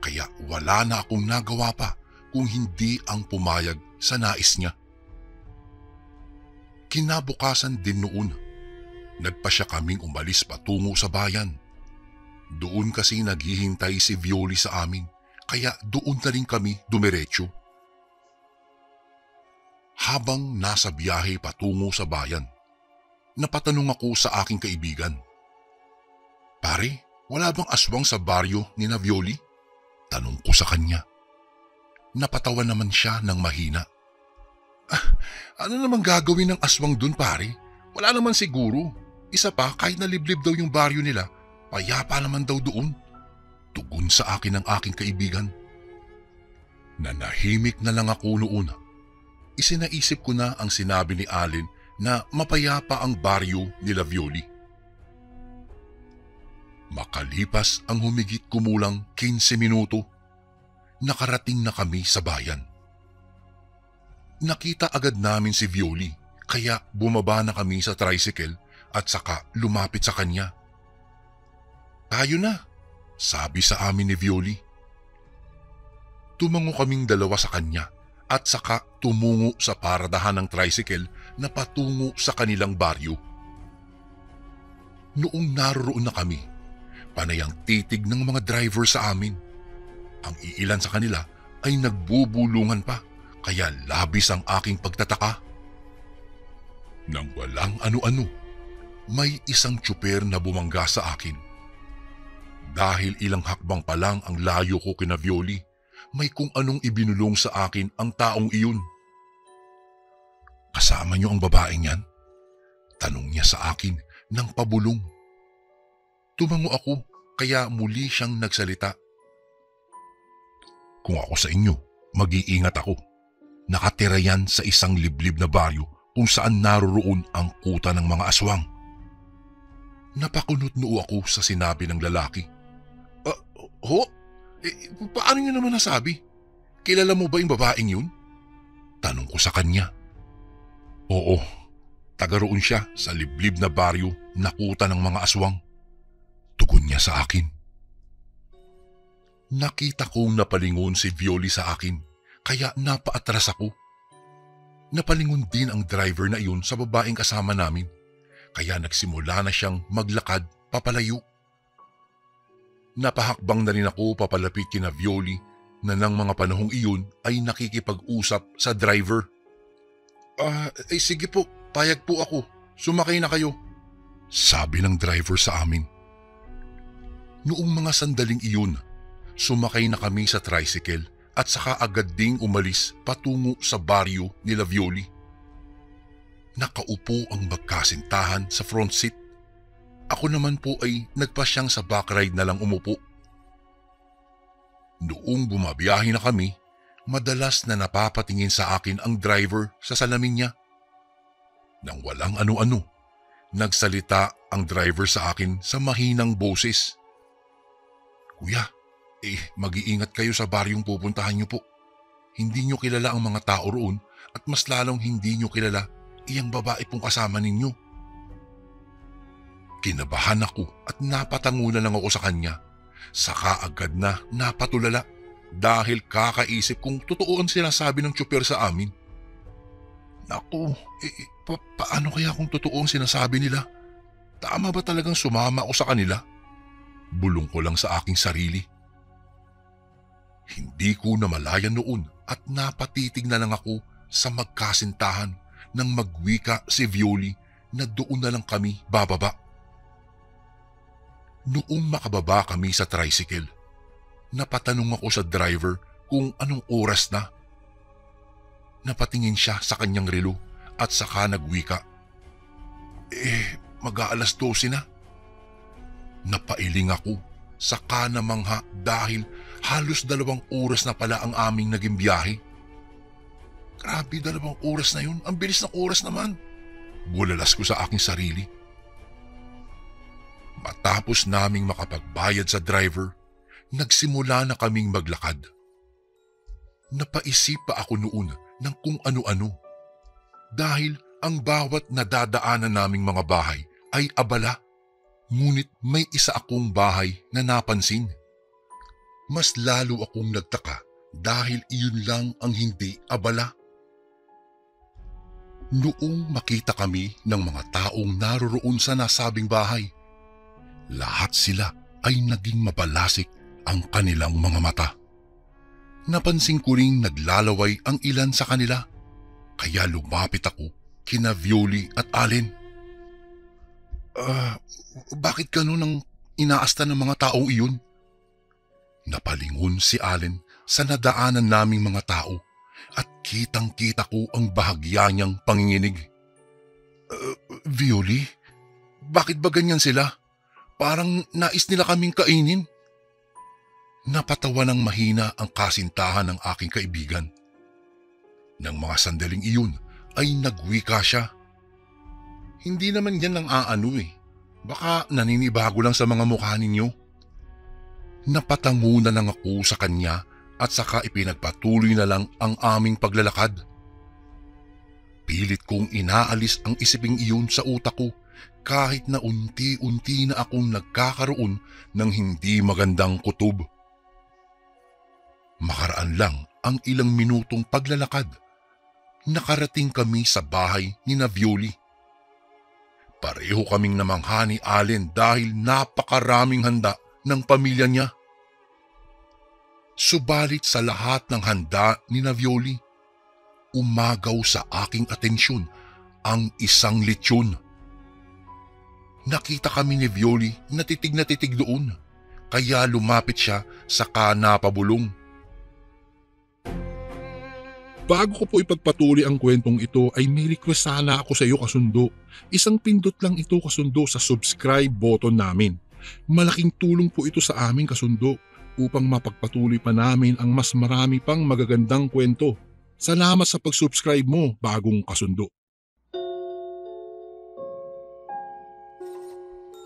Kaya wala na akong nagawa pa kung hindi ang pumayag sa nais niya. Kinabukasan din noon, nagpasya kaming umalis patungo sa bayan. Doon kasi naghihintay si Violi sa amin, kaya doon na rin kami dumiretso. Habang nasa biyahe patungo sa bayan, napatanong ako sa aking kaibigan. Pare, wala bang aswang sa baryo ni na Violi? Tanong ko sa kanya. Napatawa naman siya ng mahina. Ano namang gagawin ng aswang dun, pare? Wala naman siguro. Isa pa, kahit naliblib daw yung baryo nila, payapa naman daw doon. Tugon sa akin ng aking kaibigan. Nanahimik na lang ako noon. Isinaisip ko na ang sinabi ni Allen na mapayapa ang baryo nila Violi. Makalipas ang humigit kumulang 15 minuto, nakarating na kami sa bayan. Nakita agad namin si Violi, kaya bumaba na kami sa tricycle at saka lumapit sa kanya. Tayo na, sabi sa amin ni Violi. Tumango kaming dalawa sa kanya at saka tumungo sa paradahan ng tricycle na patungo sa kanilang baryo. Noong naroroon na kami, panay ang titig ng mga driver sa amin. Ang iilan sa kanila ay nagbubulungan pa, kaya labis ang aking pagtataka. Nang walang ano-ano, may isang tsuper na bumangga sa akin. Dahil ilang hakbang pa lang ang layo ko kina Violi, may kung anong ibinulong sa akin ang taong iyon. Kasama niyo ang babaeng yan? Tanong niya sa akin ng pabulong. Tumango ako, kaya muli siyang nagsalita. Kung ako sa inyo, mag-iingat ako. Nakatira yan sa isang liblib na baryo kung saan naroroon ang kuta ng mga aswang. Napakunot-noo ako sa sinabi ng lalaki. Paano niyo naman nasabi? Kilala mo ba yung babaeng yun? Tanong ko sa kanya. Oo, taga roon siya sa liblib na baryo na kuta ng mga aswang. Tugon niya sa akin. Nakita kong napalingon si Violi sa akin. Kaya napaatras ako. Napalingon din ang driver na iyon sa babaeng kasama namin. Kaya nagsimula na siyang maglakad papalayo. Napahakbang na rin ako papalapit kina Violi na ng mga panahong iyon ay nakikipag-usap sa driver. Sige po, payag po ako. Sumakay na kayo. Sabi ng driver sa amin. Noong mga sandaling iyon, sumakay na kami sa tricycle at saka agad ding umalis patungo sa baryo nila Violi. Nakaupo ang magkasintahan sa front seat. Ako naman po ay nagpasyang sa back ride na lang umupo. Noong bumabiyahe na kami, madalas na napapatingin sa akin ang driver sa salamin niya. Nang walang ano-ano, nagsalita ang driver sa akin sa mahinang boses. Kuya, mag-iingat kayo sa baryong pupuntahan niyo po. Hindi niyo kilala ang mga tao roon at mas lalong hindi niyo kilala iyang babae pong kasama ninyo. Kinabahan ako at napatangunan lang ako sa kanya. Saka agad na napatulala dahil kakaisip kung totoo ang sinasabi ng tsuper sa amin. Naku, paano kaya kung totoo ang sinasabi nila? Tama ba talagang sumama ako sa kanila? Bulong ko lang sa aking sarili. Hindi ko namalayan noon at napatitig na lang ako sa magkasintahan nang magwika si Violi na doon na lang kami bababa. Noong makababa kami sa tricycle, napatanong ako sa driver kung anong oras na. Napatingin siya sa kanyang relo at saka nagwika. Mag-aalas 12 na. Napailing ako, saka namangha dahil halos 2 oras na pala ang aming naging biyahe. Grabe, 2 oras na yun. Ang bilis ng oras naman. Bulalas ko sa aking sarili. Matapos naming makapagbayad sa driver, nagsimula na kaming maglakad. Napaisip pa ako noon ng kung ano-ano. Dahil ang bawat nadadaanan naming mga bahay ay abala. Ngunit may isa akong bahay na napansin. Mas lalo akong nagtaka dahil iyon lang ang hindi abala. Noong makita kami ng mga taong naroroon sa nasabing bahay, lahat sila ay naging mabalasik ang kanilang mga mata. Napansin ko ring naglalaway ang ilan sa kanila, kaya lumapit ako kina Violi at Allen. Bakit ganun ang inaasta ng mga taong iyon. Napalingon si Allen sa nadaanan naming mga tao at kitang-kita ko ang bahagya niyang panginginig. Violi, bakit ba ganyan sila? Parang nais nila kaming kainin. Napatawa ng mahina ang kasintahan ng aking kaibigan. Nang mga sandaling iyon ay nagwika siya. Hindi naman yan ang aano eh. Baka naninibago lang sa mga mukha ninyo. Napatango na lang ako sa kanya at saka ipinagpatuloy na lang ang aming paglalakad. Pilit kong inaalis ang isiping iyon sa utak ko kahit na unti-unti na akong nagkakaroon ng hindi magandang kutob. Makaraan lang ang ilang minutong paglalakad. Nakarating kami sa bahay ni Violi. Pareho kaming namangha ni Allen dahil napakaraming handa ng pamilya niya. Subalit sa lahat ng handa ni Violi, umagaw sa aking atensyon ang isang lechon. Nakita kami ni Violi na titig doon, kaya lumapit siya saka napabulong. Bago ko po ipagpatuloy ang kwentong ito ay may request sana ako sa iyo kasundo. Isang pindot lang ito kasundo sa subscribe button namin. Malaking tulong po ito sa amin kasundo upang mapagpatuloy pa namin ang mas marami pang magagandang kwento. Salamat sa pag-subscribe mo, bagong kasundo.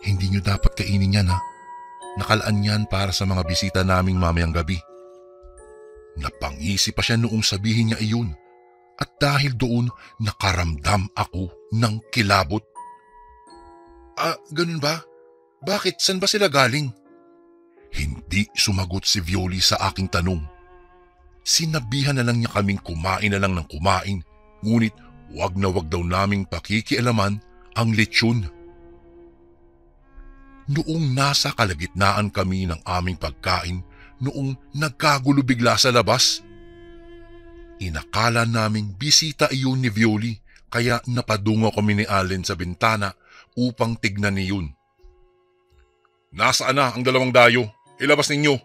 Hindi nyo dapat kainin yan ha. Nakalaan yan para sa mga bisita naming mamayang gabi. Napangisi pa siya noong sabihin niya iyon at dahil doon nakaramdam ako ng kilabot. Ganun ba? Bakit? San ba sila galing? Hindi sumagot si Violi sa aking tanong. Sinabihan na lang niya kaming kumain na lang ng kumain, ngunit wag na wag daw naming pakikialaman ang lechon. Noong nasa kalagitnaan kami ng aming pagkain, noong nagkagulo bigla sa labas. Inakala naming bisita iyon ni Violi kaya napadungo kami ni Allen sa bintana upang tignan niyon. Nasaan na ang dalawang dayo? Ilabas ninyo!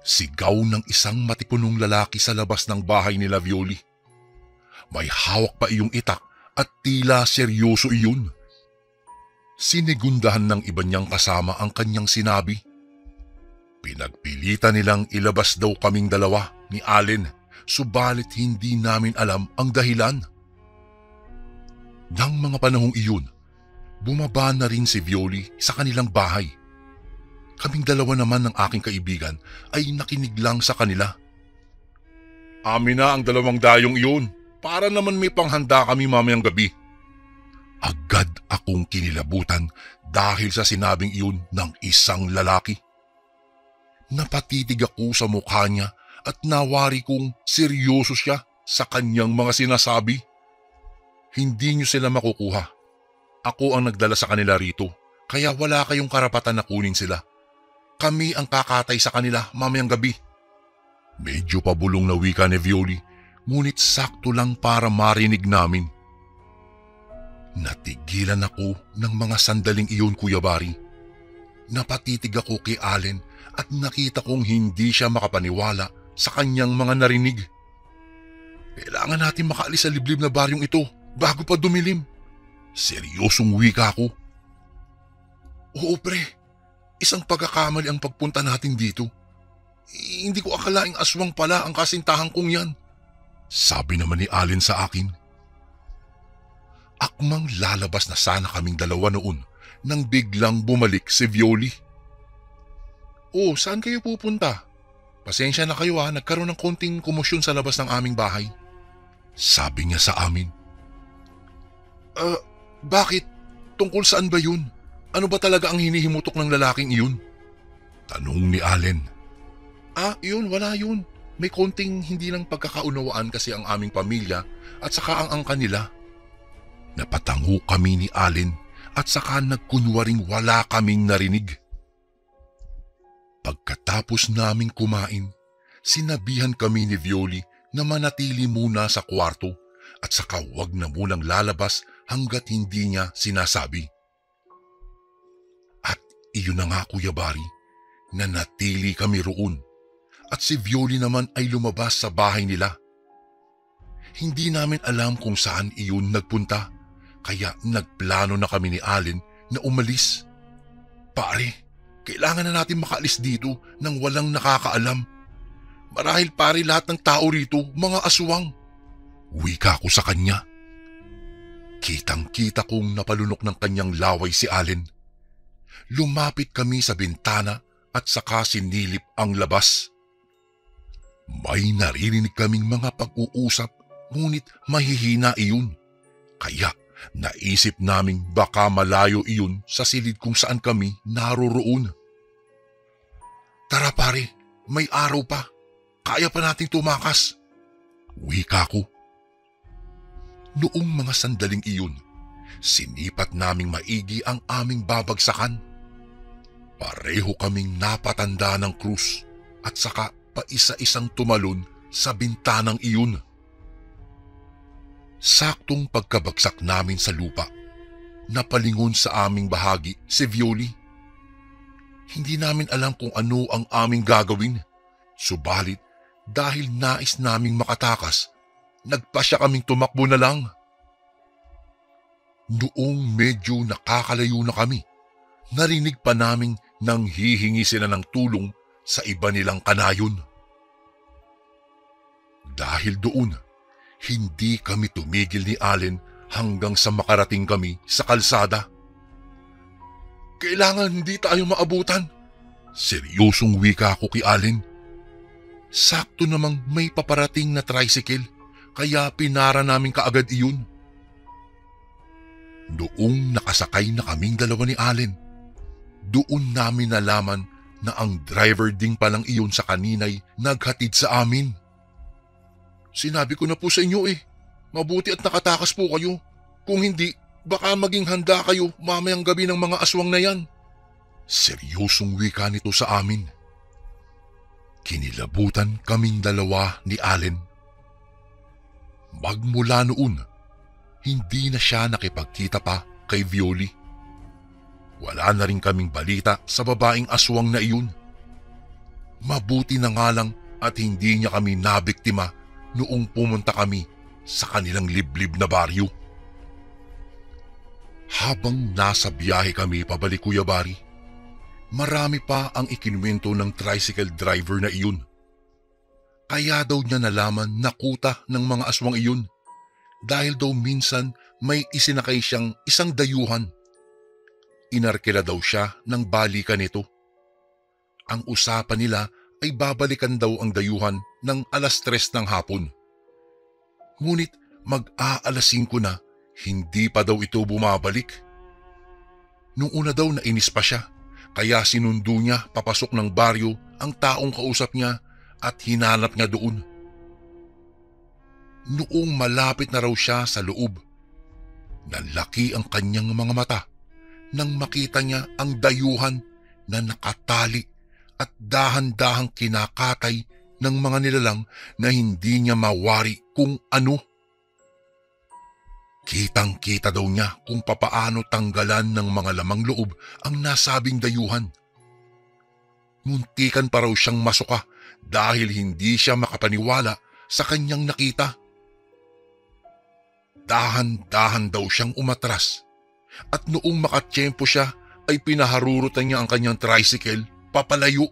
Sigaw ng isang matipunong lalaki sa labas ng bahay nila Violi. May hawak pa iyong itak at tila seryoso iyon. Sinigundahan ng iba niyang kasama ang kanyang sinabi. Pinagpilitan nilang ilabas daw kaming dalawa ni Allen, subalit hindi namin alam ang dahilan. Nang mga panahong iyon, bumaba na rin si Violi sa kanilang bahay. Kaming dalawa naman ng aking kaibigan ay nakinig lang sa kanila. Amin na ang dalawang dayong iyon, para naman may panghanda kami mamayang gabi. Agad akong kinilabutan dahil sa sinabing iyon ng isang lalaki. Napatitig ako sa mukha niya at nawari kong seryoso siya sa kanyang mga sinasabi. Hindi niyo sila makukuha. Ako ang nagdala sa kanila rito, kaya wala kayong karapatan na kunin sila. Kami ang kakatay sa kanila mamayang gabi. Medyo pabulong na wika ni Violi, ngunit sakto lang para marinig namin. Natigilan ako ng mga sandaling iyon, Kuya Bari. Napatitig ako kay Allen at nakita kong hindi siya makapaniwala sa kanyang mga narinig. Kailangan natin makaalis sa liblib na baryong ito bago pa dumilim. Seryosong wika ko. Oo pre, isang pagkakamali ang pagpunta natin dito. Hindi ko akalaing aswang pala ang kasintahan kong yan. Sabi naman ni Allen sa akin. Akmang lalabas na sana kaming dalawa noon nang biglang bumalik si Violi. Oh, saan kayo pupunta? Pasensya na kayo nagkaroon ng konting komosyon sa labas ng aming bahay. Sabi niya sa amin. Bakit? Tungkol saan ba yun? Ano ba talaga ang hinihimutok ng lalaking iyon? Tanong ni Allen. Yun, wala yun. May konting hindi lang pagkakaunawaan kasi ang aming pamilya at saka ang kanila. Napatango kami ni Allen at saka nagkunwaring wala kaming narinig. Pagkatapos naming kumain, sinabihan kami ni Violi na manatili muna sa kwarto at saka wag na munang lalabas hanggat hindi niya sinasabi. At Iyon na nga Kuya Bari, nanatili kami roon at si Violi naman ay lumabas sa bahay nila. Hindi namin alam kung saan iyon nagpunta, kaya nagplano na kami ni Allen na umalis. Pare, kailangan na natin makaalis dito nang walang nakakaalam. Marahil pare lahat ng tao rito, mga aswang. Wika ko sa kanya. Kitang-kita kong napalunok ng kanyang laway si Allen. Lumapit kami sa bintana at saka sinilip ang labas. May naririnig kaming mga pag-uusap, ngunit mahihina iyon. Kaya naisip naming baka malayo iyon sa silid kung saan kami naroroon. Tara pare, may araw pa. Kaya pa nating tumakas. Wika ko. Noong mga sandaling iyon, sinipat naming maigi ang aming babagsakan. Pareho kaming napatanda ng krus at saka paisa-isang tumalon sa bintanang iyon. Saktong pagkabagsak namin sa lupa, napalingon sa aming bahagi si Violi. Hindi namin alam kung ano ang aming gagawin. Subalit dahil nais naming makatakas, nagpasya kaming tumakbo na lang. Noong medyo nakakalayo na kami, narinig pa naming nang hihingi sila ng tulong sa iba nilang kanayon. Dahil doon, hindi kami tumigil ni Allen hanggang sa makarating kami sa kalsada. Kailangan hindi tayo maabutan. Seryosong wika ko kay Allen. Sakto namang may paparating na tricycle, kaya pinara namin kaagad iyon. Noong nakasakay na kaming dalawa ni Allen, doon namin nalaman na ang driver ding palang iyon sa kaninay naghatid sa amin. Sinabi ko na po sa inyo mabuti at nakatakas po kayo. Kung hindi, baka maging handa kayo mamayang gabi ng mga aswang na yan. Seryosong wika nito sa amin. Kinilabutan kaming dalawa ni Allen. Magmula noon, hindi na siya nakipagkita pa kay Violi. Wala na rin kaming balita sa babaeng aswang na iyon. Mabuti na nga lang at hindi niya kami nabiktima noong pumunta kami sa kanilang liblib na baryo. Habang nasa biyahe kami pabalik Kuya Bari, marami pa ang ikinuwento ng tricycle driver na iyon. Kaya daw niya nalaman na kuta ng mga aswang iyon dahil daw minsan may isinakay siyang isang dayuhan. Inarkila daw siya ng balikan nito. Ang usapan nila ay babalikan daw ang dayuhan ng 3:00 ng hapon. Ngunit mag-aalas 5 na, hindi pa daw ito bumabalik. Nung una daw nainis pa siya, kaya sinundo niya papasok ng baryo ang taong kausap niya at hinanap niya doon. Noong malapit na raw siya sa loob, nalaki ang kanyang mga mata nang makita niya ang dayuhan na nakatali at dahan-dahang kinakatay ng mga nilalang na hindi niya mawari kung ano. Kitang-kita daw niya kung papaano tanggalan ng mga lamang loob ang nasabing dayuhan. Muntikan pa raw siyang masuka dahil hindi siya makapaniwala sa kanyang nakita. Dahan-dahan daw siyang umatras at noong makatsyempo siya ay pinaharurutan niya ang kanyang tricycle papalayo.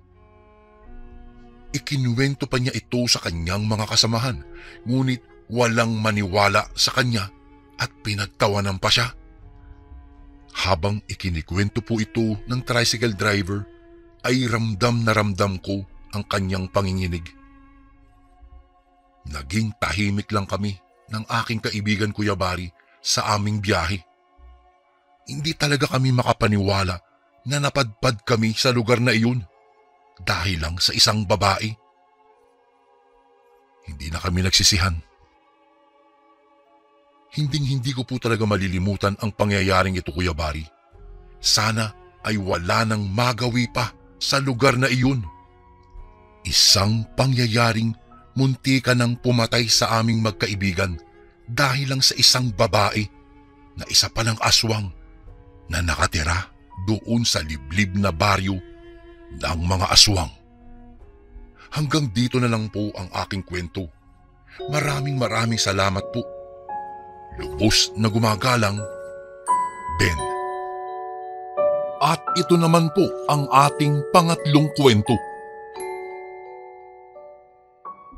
Ikinuwento pa niya ito sa kanyang mga kasamahan, ngunit walang maniwala sa kanya at pinagtawanan pa siya. Habang ikinikwento po ito ng tricycle driver, ay ramdam na ramdam ko ang kanyang panginginig. Naging tahimik lang kami ng aking kaibigan Kuya Bari sa aming biyahe. Hindi talaga kami makapaniwala na napadpad kami sa lugar na iyon dahil lang sa isang babae. Hindi na kami nagsisihan. Hindi ko po talaga malilimutan ang pangyayaring ito Kuya Bari. Sana ay wala nang magawi pa sa lugar na iyon. Isang pangyayaring muntika nang pumatay sa aming magkaibigan dahil lang sa isang babae na isa palang aswang na nakatira doon sa liblib na baryo ng mga aswang. Hanggang dito na lang po ang aking kwento. Maraming salamat po. Lubos na gumagalang, Ben. At ito naman po ang ating pangatlong kwento.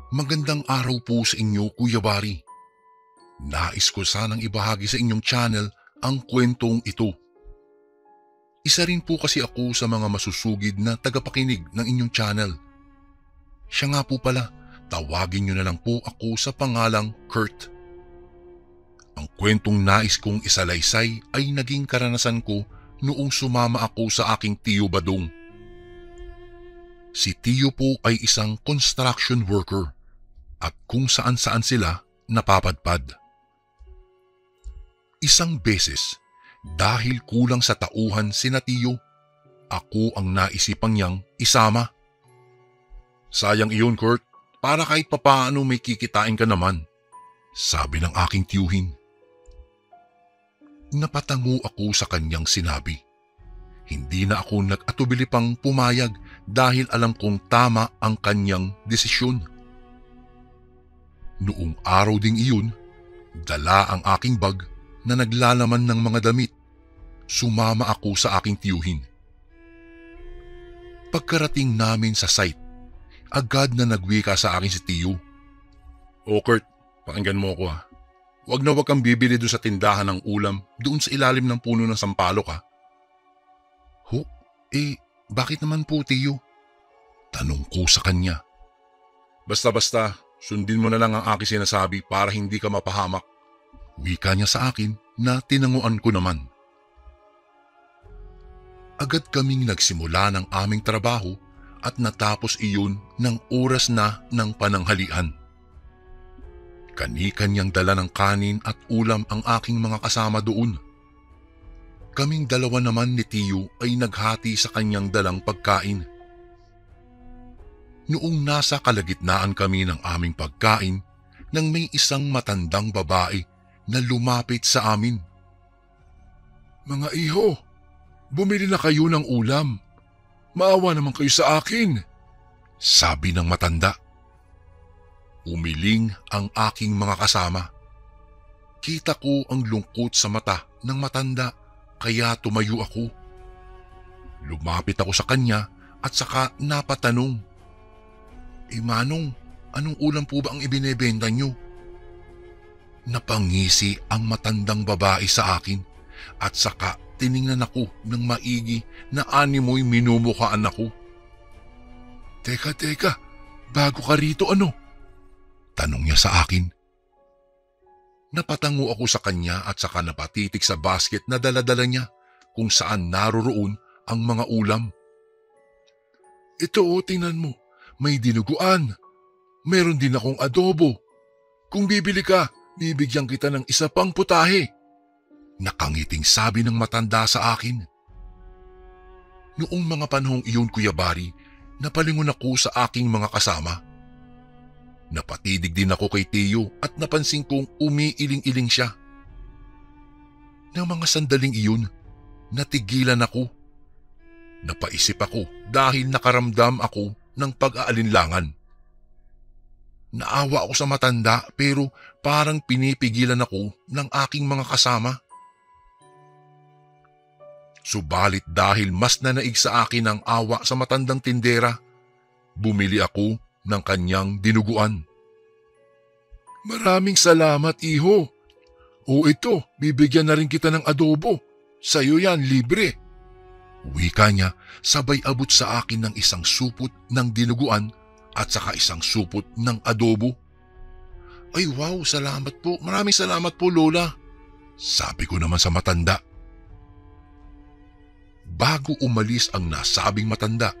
Magandang araw po sa inyo, Kuya Bari. Nais ko sanang ibahagi sa inyong channel ang kwentong ito. Isa rin po kasi ako sa mga masusugid na tagapakinig ng inyong channel. Siya nga po pala, tawagin niyo na lang po ako sa pangalang Kurt. Ang kwentong nais kong isalaysay ay naging karanasan ko noong sumama ako sa aking tiyo Badong. Si tiyo po ay isang construction worker at kung saan-saan sila napapadpad. Isang beses, dahil kulang sa tauhan sina tiyo, ako ang naisipang niyang isama. Sayang iyon, Kurt, para kahit papaano may kikitain ka naman, sabi ng aking tiyuhin. Napatango ako sa kanyang sinabi. Hindi na ako nag-atubili pang pumayag dahil alam kong tama ang kanyang desisyon. Noong araw ding iyon, dala ang aking bag na naglalaman ng mga damit. Sumama ako sa aking tiyuhin. Pagkarating namin sa site, agad na nagwika sa akin si tiyo. O Kurt, pakinggan mo ako ha. Huwag kang bibili doon sa tindahan ng ulam doon sa ilalim ng puno ng sampalok ha. Ho? Bakit naman po tiyo? Tanong ko sa kanya. Basta, sundin mo na lang ang aking sinasabi para hindi ka mapahamak. Wika niya sa akin na tinanguan ko naman. Agad kaming nagsimula ng aming trabaho at natapos iyon ng oras na ng pananghalian. Kani-kanyang dala ng kanin at ulam ang aking mga kasama doon. Kaming dalawa naman ni tiyo ay naghati sa kanyang dalang pagkain. Noong nasa kalagitnaan kami ng aming pagkain, nang may isang matandang babae na lumapit sa amin. Mga iho, bumili na kayo ng ulam. Maawa naman kayo sa akin, sabi ng matanda. Umiling ang aking mga kasama. Kita ko ang lungkot sa mata ng matanda kaya tumayo ako. Lumapit ako sa kanya at saka napatanong. Manong, anong ulam po ba ang ibinebenta niyo? Napangisi ang matandang babae sa akin at saka tiningnan ako ng maigi na animoy minumukhaan ako. Teka, bago ka rito ano? Tanong niya sa akin. Napatango ako sa kanya at saka napatitik sa basket na dala-dala niya kung saan naroroon ang mga ulam. Ito tingnan mo, may dinuguan. Meron din akong adobo. Kung bibili ka, bibigyan kita ng isa pang putahe. Nakangiting sabi ng matanda sa akin. Noong mga panahong iyon, Kuya Bari, napalingon ako sa aking mga kasama. Napatidig din ako kay tiyo at napansin kong umiiling-iling siya. Nang mga sandaling iyon, natigilan ako. Napaisip ako dahil nakaramdam ako ng pag-aalinlangan. Naawa ako sa matanda pero parang pinipigilan ako ng aking mga kasama. Subalit dahil mas nanaig sa akin ang awa sa matandang tindera, bumili ako ng kanyang dinuguan. Maraming salamat, iho. O ito, bibigyan na rin kita ng adobo. Sa'yo yan, libre. Wika niya, sabay abot sa akin ng isang supot ng dinuguan at saka isang supot ng adobo. Ay wow, salamat po. Maraming salamat po, Lola. Sabi ko naman sa matanda. Bago umalis ang nasabing matanda,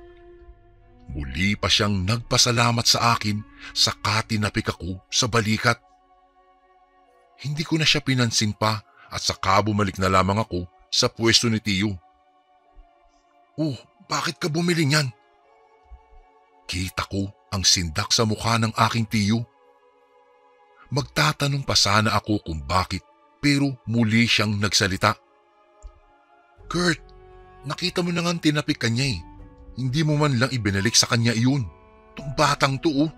muli pa siyang nagpasalamat sa akin saka tinapik ako sa balikat. Hindi ko na siya pinansin pa at saka bumalik na lamang ako sa pwesto ni tiyo. Oh, bakit ka bumili niyan? Kita ko ang sindak sa mukha ng aking tiyo. Magtatanong pa sana ako kung bakit pero muli siyang nagsalita. Kurt, Nakita mo na nga tinapik ka niya eh. Hindi mo man lang ibinalik sa kanya iyon. Itong batang to oh.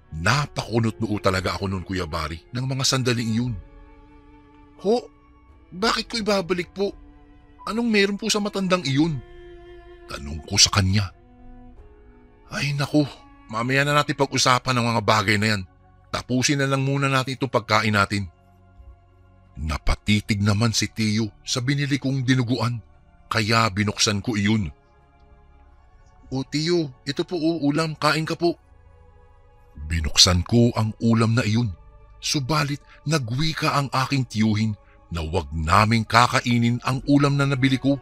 Napakunot noo talaga ako noon Kuya Bari ng mga sandaling iyon. Ho? Bakit ko ibabalik po? Anong meron po sa matandang iyon? Tanong ko sa kanya. Ay naku, mamaya na natin pag-usapan ng mga bagay na yan. Tapusin na lang muna natin itong pagkain natin. Napatitig naman si Tio sa binili kong dinuguan, kaya binuksan ko iyon. O Tio, ito po ulam, kain ka po. Binuksan ko ang ulam na iyon, subalit nagwika ang aking tiyuhin na wag naming kakainin ang ulam na nabili ko.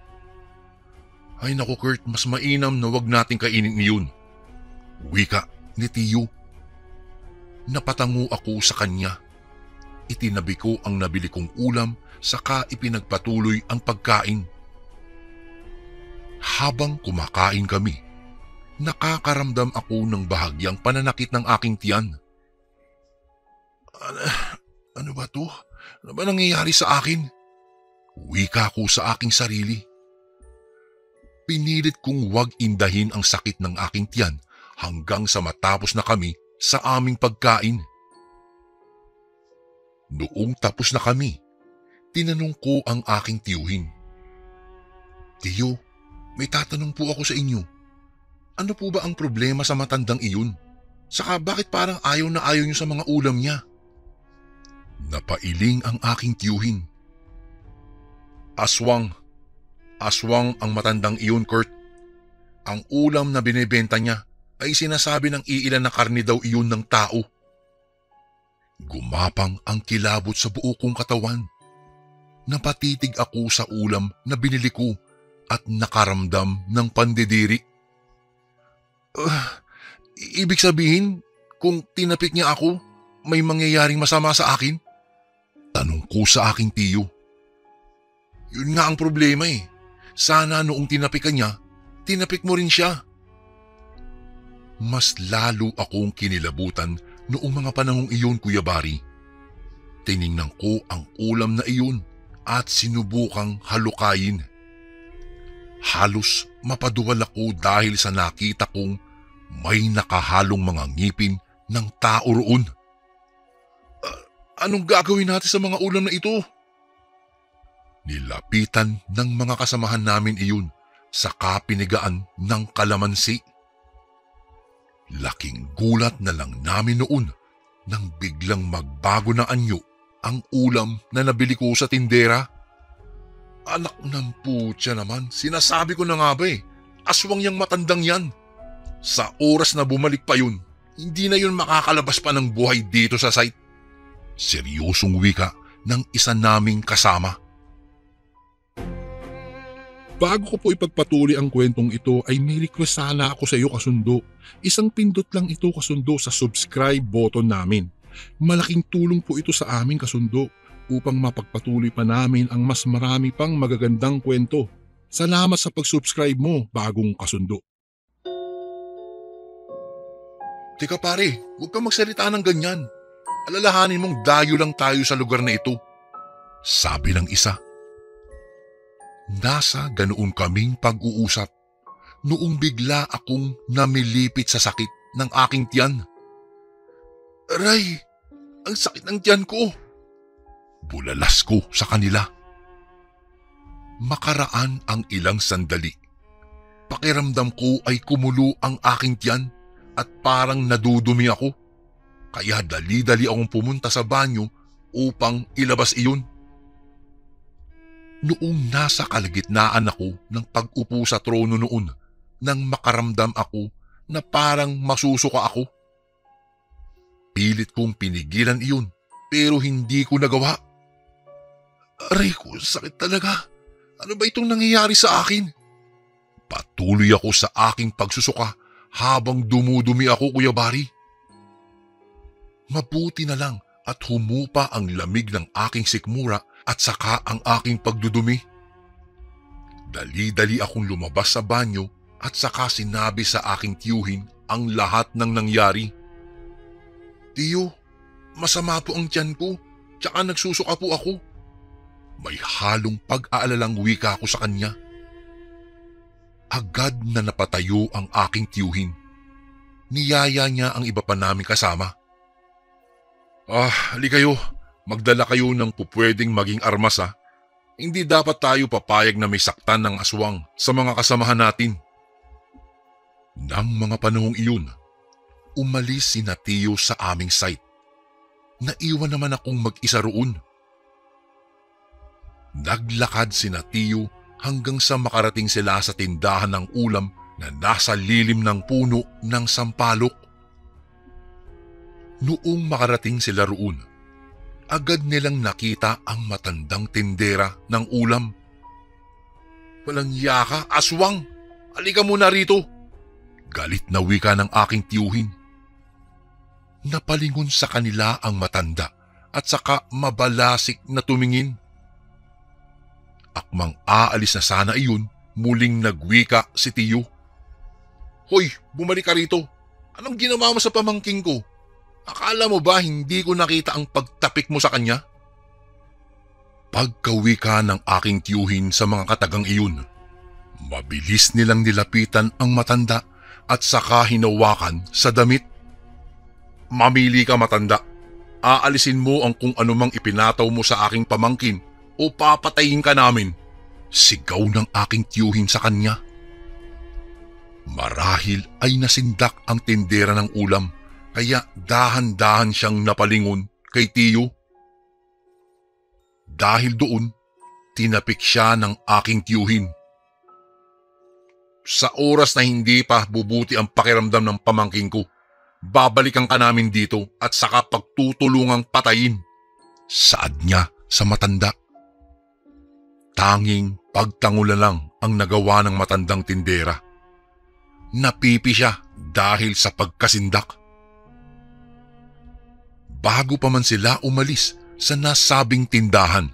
Ay naku Kurt, mas mainam na wag nating kainin iyon. Wika ni Tio. Napatango ako sa kanya. Itinabi ko ang nabili kong ulam saka ipinagpatuloy ang pagkain. Habang kumakain kami, nakakaramdam ako ng bahagyang pananakit ng aking tiyan. Ano ba to? Ano ba nangyayari sa akin? Wika ko sa aking sarili. Pinilit kong wag indahin ang sakit ng aking tiyan hanggang sa matapos na kami sa aming pagkain. Noong tapos na kami, tinanong ko ang aking tiyuhin. Tiyo, may tatanong po ako sa inyo. Ano po ba ang problema sa matandang iyon? Saka bakit parang ayaw na ayaw niyo sa mga ulam niya? Napailing ang aking tiyuhin. Aswang ang matandang iyon, Kurt. Ang ulam na binebenta niya ay sinasabi ng iilan na karne daw iyon ng tao. Gumapang ang kilabot sa buo kong katawan. Napatitig ako sa ulam na binili ko at nakaramdam ng pandidiri. Ibig sabihin, kung tinapik niya ako, may mangyayaring masama sa akin? Tanong ko sa aking tiyo. Yun nga ang problema eh. Sana noong tinapik ka niya, tinapik mo rin siya. Mas lalo akong kinilabutan noong mga panahong iyon, Kuya Bari. Tiningnan ko ang ulam na iyon at sinubukang halukayin. Halos mapaduwal ako dahil sa nakita kong may nakahalong mga ngipin ng tao roon. Anong gagawin natin sa mga ulam na ito? Nilapitan ng mga kasamahan namin iyon sa kapinigaan ng kalamansi. Laking gulat na lang namin noon nang biglang magbago na anyo ang ulam na nabili ko sa tindera. Anak ng putya naman, sinasabi ko na nga ba eh, aswang yang matandang yan. Sa oras na bumalik pa yun, hindi na yun makakalabas pa ng buhay dito sa site. Seryosong wika ng isa naming kasama. Bago ko po ipagpatuloy ang kwentong ito ay may request sana ako sa iyo kasundo. Isang pindot lang ito kasundo sa subscribe button namin. Malaking tulong po ito sa amin kasundo upang mapagpatuloy pa namin ang mas marami pang magagandang kwento. Salamat sa pag-subscribe mo, bagong kasundo. Teka pare, huwag kang magsalita ng ganyan. Alalahanin mong dayo lang tayo sa lugar na ito. Sabi ng isa. Nasa ganoon kaming pag-uusap noong bigla akong namilipit sa sakit ng aking tiyan. Aray, ang sakit ng tiyan ko. Bulalas ko sa kanila. Makaraan ang ilang sandali. Pakiramdam ko ay kumulo ang aking tiyan at parang nadudumi ako. Kaya dali-dali akong pumunta sa banyo upang ilabas iyon. Noong nasa kalagitnaan ako ng pag-upo sa trono noon, nang makaramdam ako na parang masusuka ako. Pilit kong pinigilan iyon pero hindi ko nagawa. Aray ko, sakit talaga. Ano ba itong nangyayari sa akin? Patuloy ako sa aking pagsusuka habang dumudumi ako, Kuya Bari. Mabuti na lang at humupa ang lamig ng aking sikmura at saka ang aking pagdudumi. Dali-dali akong lumabas sa banyo at saka sinabi sa aking tiyuhin ang lahat ng nangyari. Tiyo, masama po ang tiyan ko, tsaka nagsusuka po ako. May halong pag-aalalang wika ko sa kanya. Agad na napatayo ang aking tiyuhin. Niyaya niya ang iba pa naming kasama. Hali kayo. Magdala kayo ng pupwedeng maging armas ha. Hindi dapat tayo papayag na may saktan ng aswang sa mga kasamahan natin. Nang mga panahong iyon, umalis si Tiyo sa aming site. Naiwan naman akong mag-isa roon. Naglakad si Tiyo hanggang sa makarating sila sa tindahan ng ulam na nasa lilim ng puno ng sampalok. Noong makarating sila roon, agad nilang nakita ang matandang tindera ng ulam. Walang yaka, aswang! Halika muna rito! Galit na wika ng aking tiyuhin. Napalingon sa kanila ang matanda at saka mabalasik na tumingin. Akmang aalis na sana iyon, muling nagwika si Tiyo. Hoy, bumalik ka rito. Anong ginawa mo sa pamangking ko? Akala mo ba hindi ko nakita ang pagtapik mo sa kanya? Pagkawika ng aking tiyuhin sa mga katagang iyon, mabilis nilang nilapitan ang matanda at saka hinawakan sa damit. Mamili ka matanda. Aalisin mo ang kung anumang ipinataw mo sa aking pamangkin o papatayin ka namin. Sigaw ng aking tiyuhin sa kanya. Marahil ay nasindak ang tindera ng ulam kaya dahan-dahan siyang napalingon kay Tiyo. Dahil doon, tinapik siya ng aking tiyuhin. Sa oras na hindi pa bubuti ang pakiramdam ng pamangkin ko, babalikan ka namin dito at saka pagtutulungang patayin. Saad niya sa matanda. Tanging pagtangula lang ang nagawa ng matandang tindera. Napipi siya dahil sa pagkasindak. Bago pa man sila umalis sa nasabing tindahan,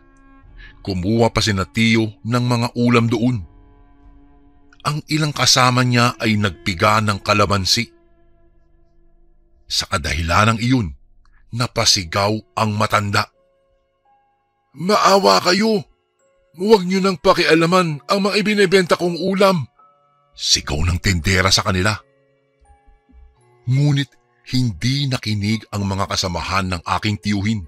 kumuha pa si Tiyo ng mga ulam doon. Ang ilang kasama niya ay nagpiga ng kalamansi. Sa kadahilanang iyon, napasigaw ang matanda. Maawa kayo! Huwag niyo nang pakialaman ang mga ibinebenta kong ulam! Sigaw ng tindera sa kanila. Ngunit hindi nakinig ang mga kasamahan ng aking tiyuhin.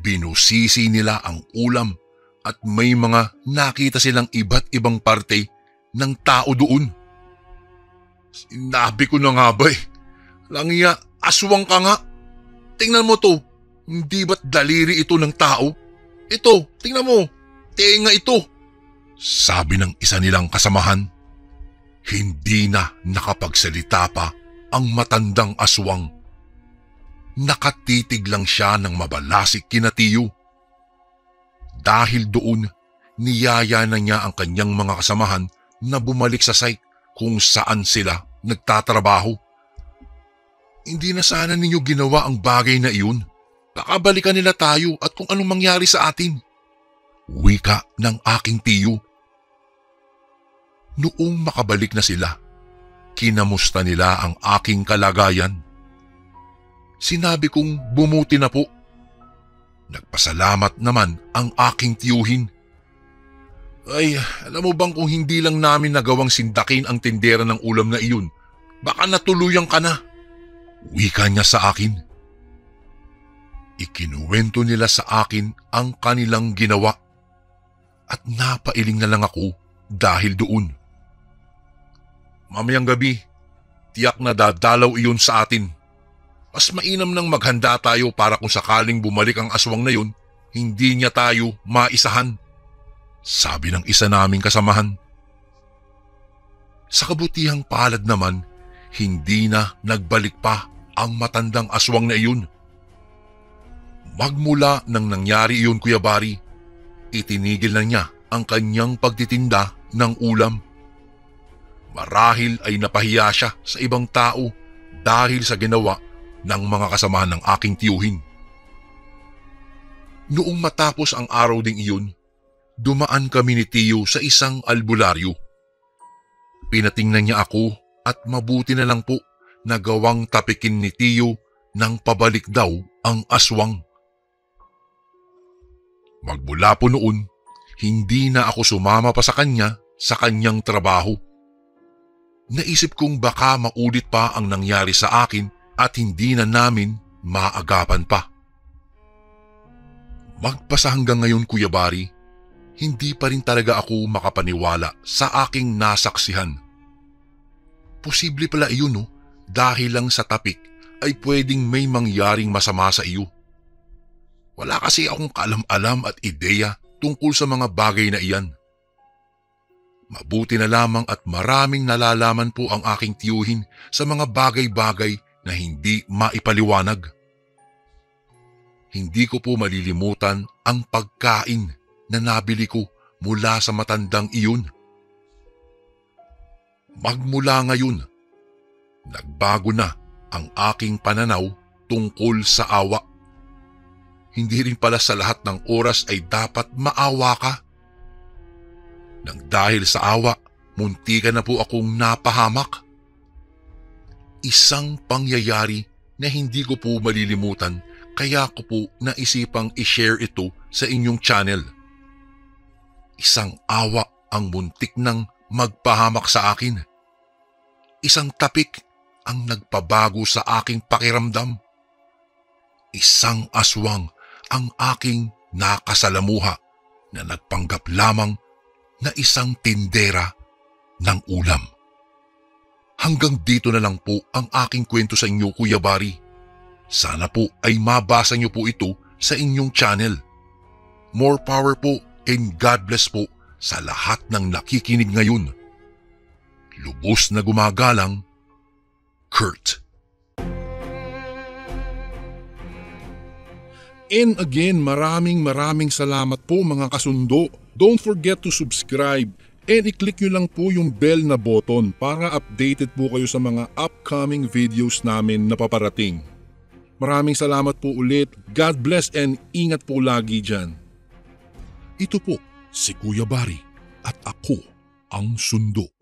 Binusisi nila ang ulam at may mga nakita silang iba't ibang parte ng tao doon. Sinabi ko na nga ba Langya, aswang ka nga. Tingnan mo to, hindi ba't daliri ito ng tao? Ito, tingnan mo, tenga ito. Sabi ng isa nilang kasamahan. Hindi na nakapagsalita pa ang matandang aswang. Nakatitig lang siya ng mabalasik kina Tiyo. Dahil doon, niyaya na niya ang kanyang mga kasamahan na bumalik sa site kung saan sila nagtatrabaho. Hindi na sana ninyo ginawa ang bagay na iyon. Baka balikan nila tayo at kung anong mangyari sa atin. Wika ng aking Tiyo. Noong makabalik na sila, kinamusta nila ang aking kalagayan. Sinabi kong bumuti na po. Nagpasalamat naman ang aking tiyuhin. Ay, alam mo bang kung hindi lang namin nagawang sindakin ang tindera ng ulam na iyon, baka natuluyan ka na. Wika niya sa akin. Ikinuwento nila sa akin ang kanilang ginawa at napailing na lang ako dahil doon. Mamayang gabi, tiyak na dadalaw iyon sa atin. Mas mainam nang maghanda tayo para kung sakaling bumalik ang aswang na yun, hindi niya tayo maisahan. Sabi ng isa naming kasamahan. Sa kabutihang palad naman, hindi na nagbalik pa ang matandang aswang na iyon. Magmula nang nangyari iyon, Kuya Bari, itinigil na niya ang kanyang pagtitinda ng ulam. Marahil ay napahiya siya sa ibang tao dahil sa ginawa ng mga kasamahan ng aking tiyuhin. Noong matapos ang araw ding iyon, dumaan kami ni Tiyo sa isang albularyo. Pinatingnan niya ako at mabuti na lang po na gawang tapikin ni Tiyo nang pabalik daw ang aswang. Magmula po noon, hindi na ako sumama pa sa kanya sa kanyang trabaho Naisip kong baka maulit pa ang nangyari sa akin at hindi na namin maagapan pa. Magpasa hanggang ngayon, Kuya Bari, hindi pa rin talaga ako makapaniwala sa aking nasaksihan. Posible pala iyon, no? Dahil lang sa tapik ay pwedeng may mangyaring masama sa iyo. Wala kasi akong kaalam-alam at ideya tungkol sa mga bagay na iyan. Mabuti na lamang at maraming nalalaman po ang aking tiyuhin sa mga bagay-bagay na hindi maipaliwanag. Hindi ko po malilimutan ang pagkain na nabili ko mula sa matandang iyon. Magmula ngayon, nagbago na ang aking pananaw tungkol sa awa. Hindi rin pala sa lahat ng oras ay dapat maawa ka. Nang dahil sa awa, muntikan na po akong napahamak. Isang pangyayari na hindi ko po malilimutan kaya ko po naisipang i-share ito sa inyong channel. Isang awa ang muntik nang magpahamak sa akin. Isang tapik ang nagpabago sa aking pakiramdam. Isang aswang ang aking nakasalamuha na nagpanggap lamang na isang tindera ng ulam. Hanggang dito na lang po ang aking kwento sa inyo, Kuya Bari. Sana po ay mabasa niyo po ito sa inyong channel. More power po and God bless po sa lahat ng nakikinig ngayon. Lubos na gumagalang, Kurt. And again, maraming salamat po mga kasundo. Don't forget to subscribe and i-click nyo lang po yung bell na button para updated po kayo sa mga upcoming videos namin na paparating. Maraming salamat po ulit. God bless and ingat po lagi dyan. Ito po si Kuya Bari at ako ang Sundo.